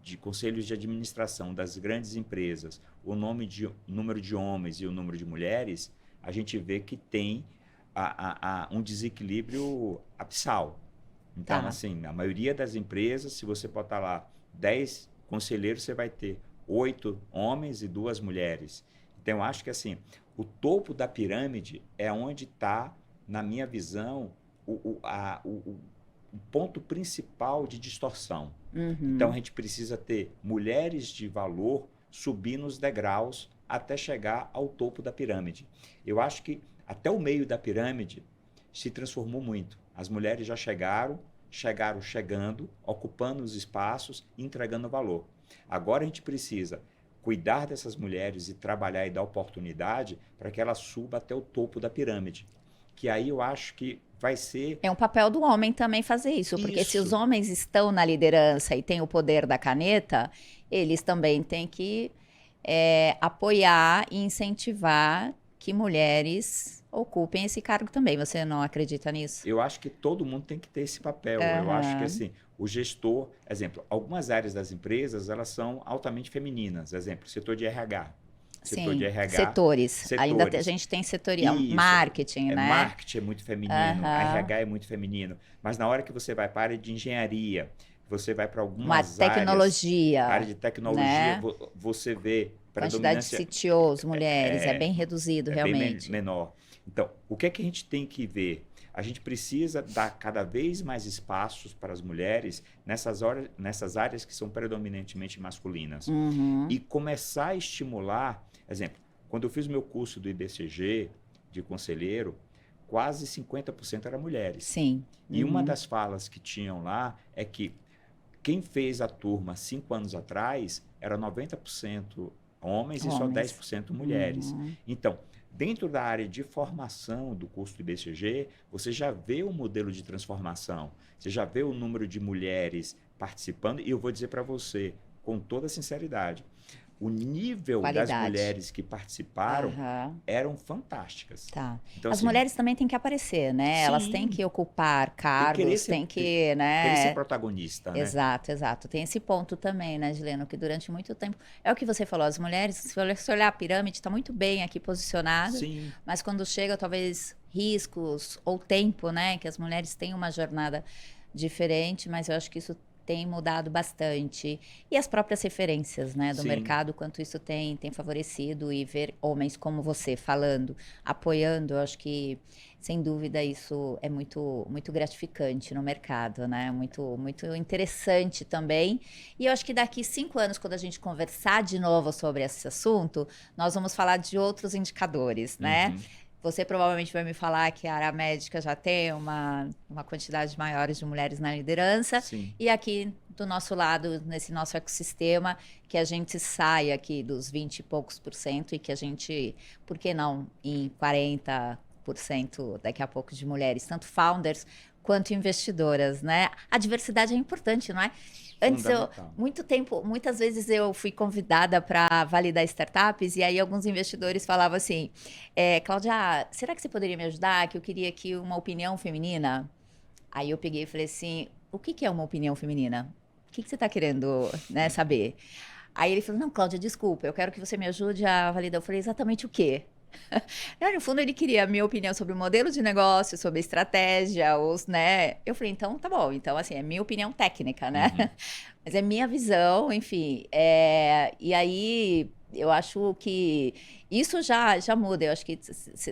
de conselhos de administração das grandes empresas, o número de homens e o número de mulheres, a gente vê que tem um desequilíbrio abissal. Então,
Tá.
assim, a maioria das empresas, se você botar lá 10 conselheiros, você vai ter 8 homens e 2 mulheres. Então, eu acho que, assim, o topo da pirâmide é onde está, na minha visão, o ponto principal de distorção. Então, a
Uhum.
gente precisa ter mulheres de valor subindo os degraus até chegar ao topo da pirâmide. Eu acho que até o meio da pirâmide se transformou muito. As mulheres já chegaram chegando, ocupando os espaços e entregando valor. Agora a gente precisa cuidar dessas mulheres e trabalhar e dar oportunidade para que elas subam até o topo da pirâmide. Que aí eu acho que vai ser
É um papel do homem também fazer isso, porque se os
isso.
homens estão na liderança e têm o poder da caneta, eles também têm que apoiar e incentivar que mulheres ocupem esse cargo também. Você não acredita nisso?
Eu acho que todo mundo tem que ter esse papel. Eu acho que
Aham.
assim, o gestor, exemplo, algumas áreas das empresas, elas são altamente femininas. Exemplo, setor de RH. Setor de
Sim,
RH,
setores. Ainda a
setores.
gente tem setorial,
Isso,
marketing, né?
marketing é muito feminino,
Aham.
RH é muito feminino. Mas na hora que você vai para a área de engenharia, você vai para
Uma
algumas áreas, área
tecnologia,
de tecnologia,
né?
você vê
Quantidade de
predominância
CTOs, mulheres, é bem reduzido,
bem
realmente.
menor. Então, o que é que a gente tem que ver? A gente precisa dar cada vez mais espaços para as mulheres nessas áreas que são predominantemente masculinas.
Uhum.
E começar a estimular, exemplo, quando eu fiz meu curso do IBCG, de conselheiro, quase 50% eram mulheres.
Sim.
E uma
Uhum.
das falas que tinham lá é que quem fez a turma 5 anos atrás era 90% homens e só
Homens.
10% mulheres.
Uhum.
Então, dentro da área de formação do curso do IBCG, você já vê o modelo de transformação, você já vê o número de mulheres participando, e eu vou dizer para você, com toda sinceridade, o nível das
Qualidade.
mulheres que participaram
Aham.
eram fantásticas.
Tá.
Então,
As
assim,
mulheres também têm que aparecer, né? Elas têm
sim,
que ocupar
tem que
cargos, têm que,
querer ser
né?
protagonista, né?
Exato, exato. Tem esse ponto também, né, Gileno, que durante muito tempo. É o que você falou, as mulheres, se você olhar a pirâmide, está muito bem aqui posicionada,
Sim,
mas quando chega, talvez, riscos ou tempo, né? Que as mulheres têm uma jornada diferente, mas eu acho que isso tem mudado bastante. E as próprias referências, né, do
sim.
mercado, quanto isso tem favorecido e ver homens como você falando, apoiando, eu acho que, sem dúvida, isso é muito, muito gratificante no mercado, né? Muito, muito interessante também. E eu acho que daqui 5 anos, quando a gente conversar de novo sobre esse assunto, nós vamos falar de outros indicadores, né?
Uhum,
Você provavelmente vai me falar que a área médica já tem uma quantidade maior de mulheres na liderança,
sim.
e aqui do nosso lado, nesse nosso ecossistema, que a gente saia aqui dos 20 e poucos por cento e que a gente, por que não, em 40% daqui a pouco de mulheres, tanto founders quanto investidoras, né? A diversidade é importante, não é? Antes eu,
Fundamental.
muito tempo, muitas vezes eu fui convidada para validar startups e aí alguns investidores falavam assim, Cláudia, será que você poderia me ajudar? Que eu queria aqui uma opinião feminina. Aí eu peguei e falei assim, o que que é uma opinião feminina? O que que você está querendo, saber? Aí ele falou, não, Cláudia, desculpa, eu quero que você me ajude a validar. Eu falei, exatamente o quê? Não, no fundo, ele queria a minha opinião sobre o modelo de negócio, sobre a estratégia, né? Eu falei, então tá bom. Então, assim, é minha opinião técnica, né?
Uhum.
Mas é minha visão, enfim. E aí, eu acho que isso já muda. Eu acho que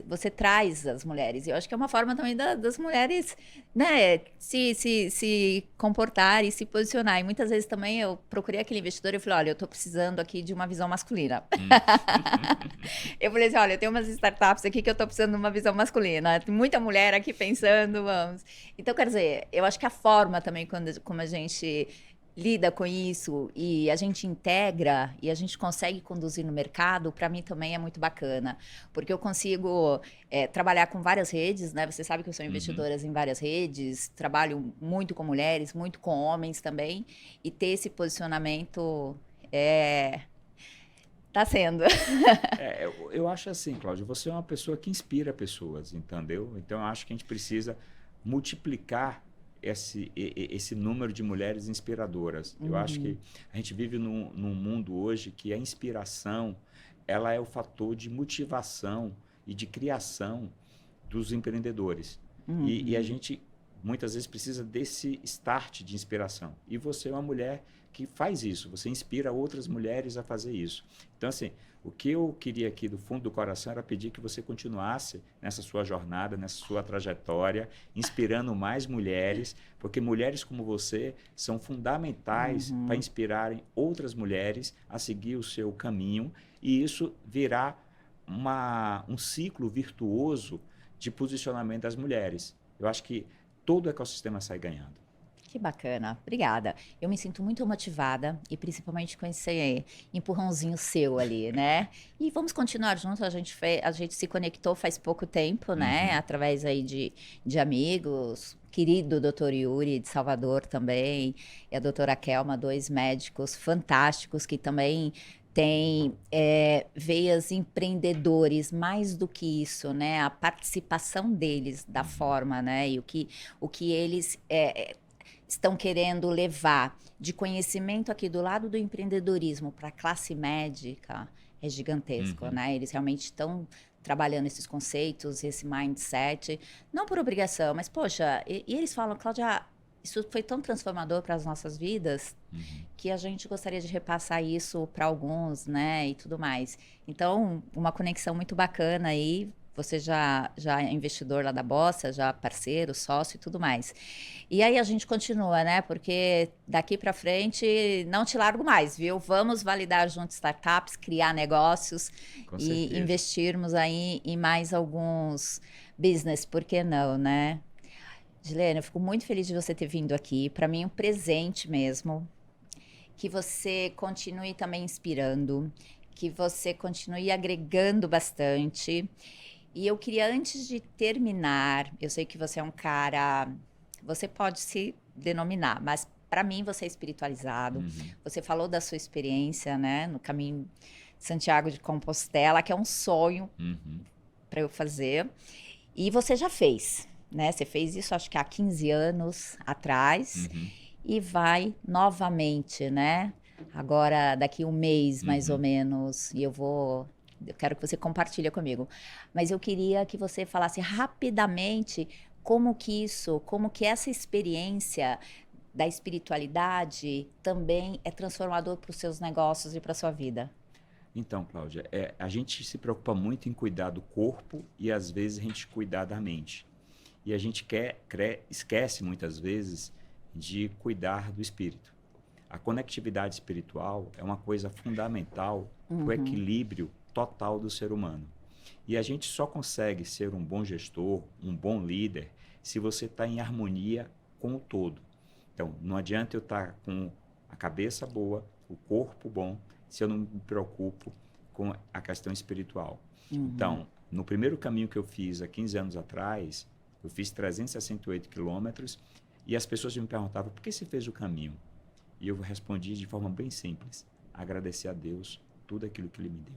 você traz as mulheres. Eu acho que é uma forma também das mulheres, né, se comportar e se posicionar. E muitas vezes também eu procurei aquele investidor e eu falei, olha, eu estou precisando aqui de uma visão masculina.
Hum.
Eu falei assim, olha, eu tenho umas startups aqui que eu estou precisando de uma visão masculina. Tem muita mulher aqui pensando, vamos. Então, quer dizer, eu acho que a forma também como a gente lida com isso e a gente integra e a gente consegue conduzir no mercado, para mim também é muito bacana, porque eu consigo trabalhar com várias redes, né? Você sabe que eu sou
Uhum.
investidora em várias redes, trabalho muito com mulheres, muito com homens também, e ter esse posicionamento é, tá sendo.
Eu acho assim, Cláudio, você é uma pessoa que inspira pessoas, entendeu? Então, eu acho que a gente precisa multiplicar esse número de mulheres inspiradoras. Eu acho
Uhum,
que a gente vive num mundo hoje que a inspiração, ela é o fator de motivação e de criação dos empreendedores. E a
uhum.
gente muitas vezes precisa desse start de inspiração. E você é uma mulher que faz isso, você inspira outras mulheres a fazer isso. Então, assim, o que eu queria aqui do fundo do coração era pedir que você continuasse nessa sua jornada, nessa sua trajetória, inspirando mais mulheres, porque mulheres como você são fundamentais para
Uhum.
inspirarem outras mulheres a seguir o seu caminho e isso virá um ciclo virtuoso de posicionamento das mulheres. Eu acho que todo o ecossistema sai ganhando.
Que bacana, obrigada. Eu me sinto muito motivada e principalmente com esse empurrãozinho seu ali, né? E vamos continuar juntos. A gente se conectou faz pouco tempo, né?
Uhum,
Através aí de amigos. Querido doutor Yuri de Salvador também, e a doutora Kelma, dois médicos fantásticos que também têm veias empreendedores, mais do que isso, né? A participação deles da
uhum,
forma, né? E o que eles estão querendo levar de conhecimento aqui do lado do empreendedorismo para a classe médica é gigantesco,
uhum.
né? Eles realmente estão trabalhando esses conceitos, esse mindset, não por obrigação, mas poxa, e eles falam, Cláudia, isso foi tão transformador para as nossas vidas
Uhum.
que a gente gostaria de repassar isso para alguns, né, e tudo mais. Então, uma conexão muito bacana aí. Você já é investidor lá da Bossa, já parceiro, sócio e tudo mais. E aí a gente continua, né? Porque daqui para frente não te largo mais, viu? Vamos validar juntos startups, criar negócios
Com
e
certeza.
investirmos aí em mais alguns business, por que não, né? Gilene, eu fico muito feliz de você ter vindo aqui. Para mim, é um presente mesmo. Que você continue também inspirando, que você continue agregando bastante. E eu queria, antes de terminar, eu sei que você é um cara, você pode se denominar, mas para mim você é espiritualizado.
Uhum,
Você falou da sua experiência, né, no caminho Santiago de Compostela, que é um sonho
uhum,
para eu fazer. E você já fez, né? Você fez isso acho que há 15 anos atrás
uhum,
e vai novamente, né? Agora, daqui um mês, mais ou
uhum.
menos, e eu quero que você compartilhe comigo. Mas eu queria que você falasse rapidamente como que essa experiência da espiritualidade também é transformador para os seus negócios e para a sua vida.
Então, Cláudia, a gente se preocupa muito em cuidar do corpo e às vezes a gente cuidar da mente. E a gente esquece muitas vezes de cuidar do espírito. A conectividade espiritual é uma coisa fundamental para o
Uhum,
equilíbrio total do ser humano. E a gente só consegue ser um bom gestor, um bom líder, se você está em harmonia com o todo. Então, não adianta eu estar com a cabeça boa, o corpo bom, se eu não me preocupo com a questão espiritual.
uhum.
Então, no primeiro caminho que eu fiz há 15 anos atrás, eu fiz 368 quilômetros e as pessoas me perguntavam por que você fez o caminho? E eu respondi de forma bem simples: agradecer a Deus tudo aquilo que Ele me deu.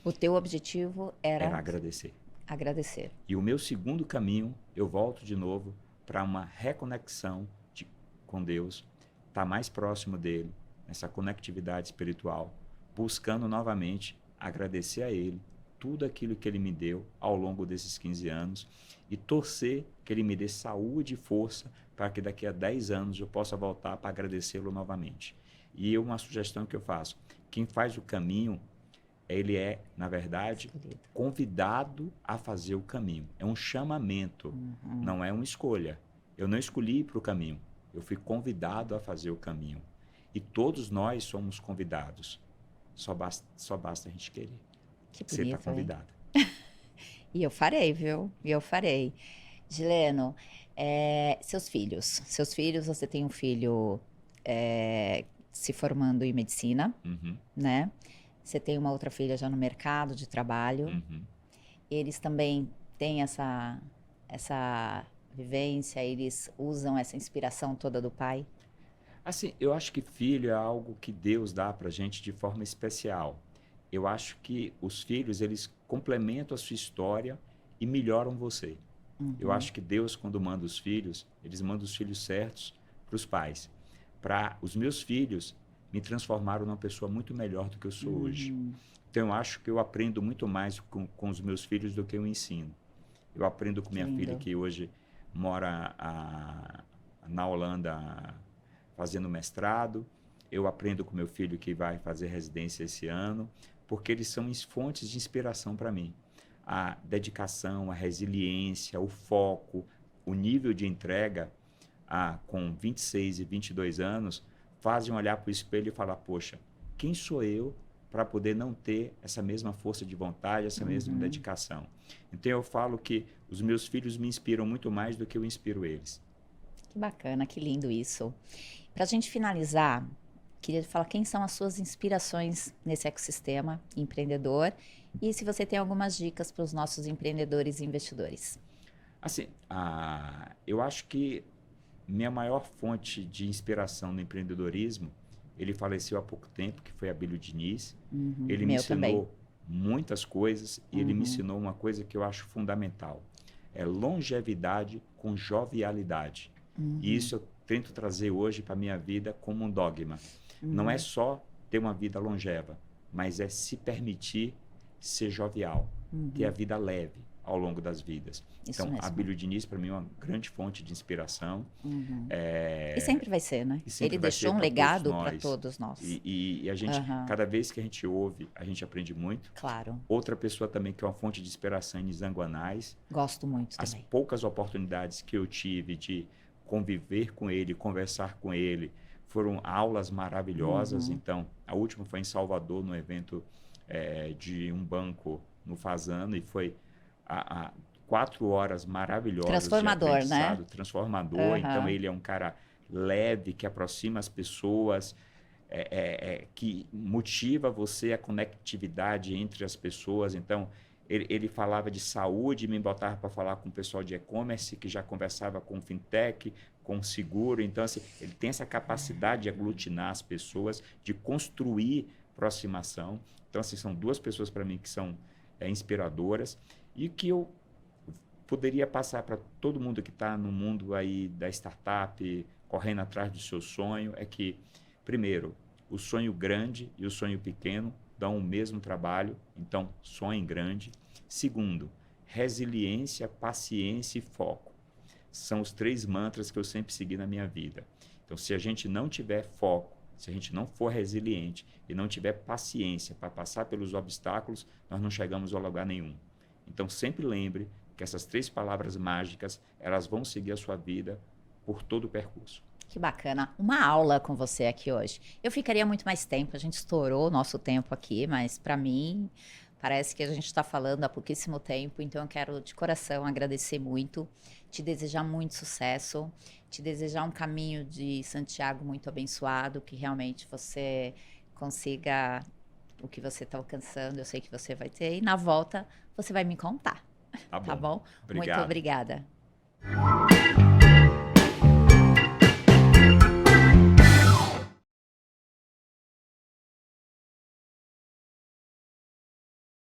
O teu objetivo
Era
era
agradecer.
agradecer.
E o meu segundo caminho, eu volto de novo para uma reconexão com Deus, estar mais próximo dele, essa conectividade espiritual, buscando novamente agradecer a Ele tudo aquilo que ele me deu ao longo desses 15 anos e torcer que ele me dê saúde e força para que daqui a 10 anos eu possa voltar para agradecê-lo novamente. E uma sugestão que eu faço, quem faz o caminho, ele é, na verdade, convidado a fazer o caminho. É um chamamento, não é uma escolha. Eu não escolhi ir para o caminho, eu fui convidado a fazer o caminho. E todos nós somos convidados. Só basta a gente querer.
Que
Você está
bonito,
convidado.
E eu farei, viu? E eu farei. Gileno, seus filhos, você tem um filho se formando em medicina,
Uhum,
né? Você tem uma outra filha já no mercado de trabalho.
uhum.
Eles também têm essa vivência, eles usam essa inspiração toda do pai?
Assim, eu acho que filho é algo que Deus dá para a gente de forma especial. Eu acho que os filhos, eles complementam a sua história e melhoram você. Eu acho que Deus, quando manda os filhos, eles mandam os filhos certos para os pais. Para os meus filhos, me transformaram numa pessoa muito melhor do que eu sou hoje. Então, eu acho que eu aprendo muito mais com os meus filhos do que eu ensino. Eu aprendo com minha filha, que hoje mora na Holanda fazendo mestrado. Eu aprendo com meu filho, que vai fazer residência esse ano, porque eles são fontes de inspiração para mim. A dedicação, a resiliência, o foco, o nível de entrega, com 26 e 22 anos, fazem olhar para o espelho e falar, poxa, quem sou eu para poder não ter essa mesma força de vontade, essa mesma dedicação? Então, eu falo que os meus filhos me inspiram muito mais do que eu inspiro eles.
Que bacana, que lindo isso. Para a gente finalizar, queria falar quem são as suas inspirações nesse ecossistema empreendedor e se você tem algumas dicas para os nossos empreendedores e investidores.
Assim, eu acho que minha maior fonte de inspiração no empreendedorismo, ele faleceu há pouco tempo, que foi Abílio Diniz. Ele me ensinou
também.
muitas coisas e ele me ensinou uma coisa que eu acho fundamental. É longevidade com jovialidade. E isso eu tento trazer hoje para a minha vida como um dogma. Não é só ter uma vida longeva, mas é se permitir ser jovial, ter a vida leve ao longo das vidas.
Isso
então,
mesmo.
Abílio Diniz, para mim, é uma grande fonte de inspiração.
E sempre vai ser, né? Ele deixou um legado para todos nós.
E a gente, cada vez que a gente ouve, a gente aprende muito.
Claro.
Outra pessoa também que é uma fonte de inspiração é Nizam Anais.
Gosto muito
As
também.
poucas oportunidades que eu tive de conviver com ele, conversar com ele, foram aulas maravilhosas. Então, a última foi em Salvador, no evento de um banco no Fazano, e foi 4 horas maravilhosas.
Transformador, né?
Transformador. Então, ele é um cara leve, que aproxima as pessoas, que motiva você a conectividade entre as pessoas. Então, ele falava de saúde, me botava para falar com o pessoal de e-commerce, que já conversava com fintech, com seguro. Então, assim, ele tem essa capacidade de aglutinar as pessoas, de construir aproximação. Então, assim, são duas pessoas para mim que são inspiradoras e que eu poderia passar para todo mundo que está no mundo aí da startup, correndo atrás do seu sonho, é que, primeiro, o sonho grande e o sonho pequeno dão o mesmo trabalho, então sonhe grande. Segundo, resiliência, paciência e foco. São os 3 mantras que eu sempre segui na minha vida. Então, se a gente não tiver foco, se a gente não for resiliente e não tiver paciência para passar pelos obstáculos, nós não chegamos a lugar nenhum. Então, sempre lembre que essas 3 palavras mágicas, elas vão seguir a sua vida por todo o percurso.
Que bacana. Uma aula com você aqui hoje. Eu ficaria muito mais tempo, a gente estourou o nosso tempo aqui, mas para mim parece que a gente está falando há pouquíssimo tempo, então eu quero de coração agradecer muito, te desejar muito sucesso, te desejar um caminho de Santiago muito abençoado, que realmente você consiga o que você está alcançando, eu sei que você vai ter, e na volta você vai me contar.
Tá bom.
Tá bom?
Obrigado.
Muito obrigada.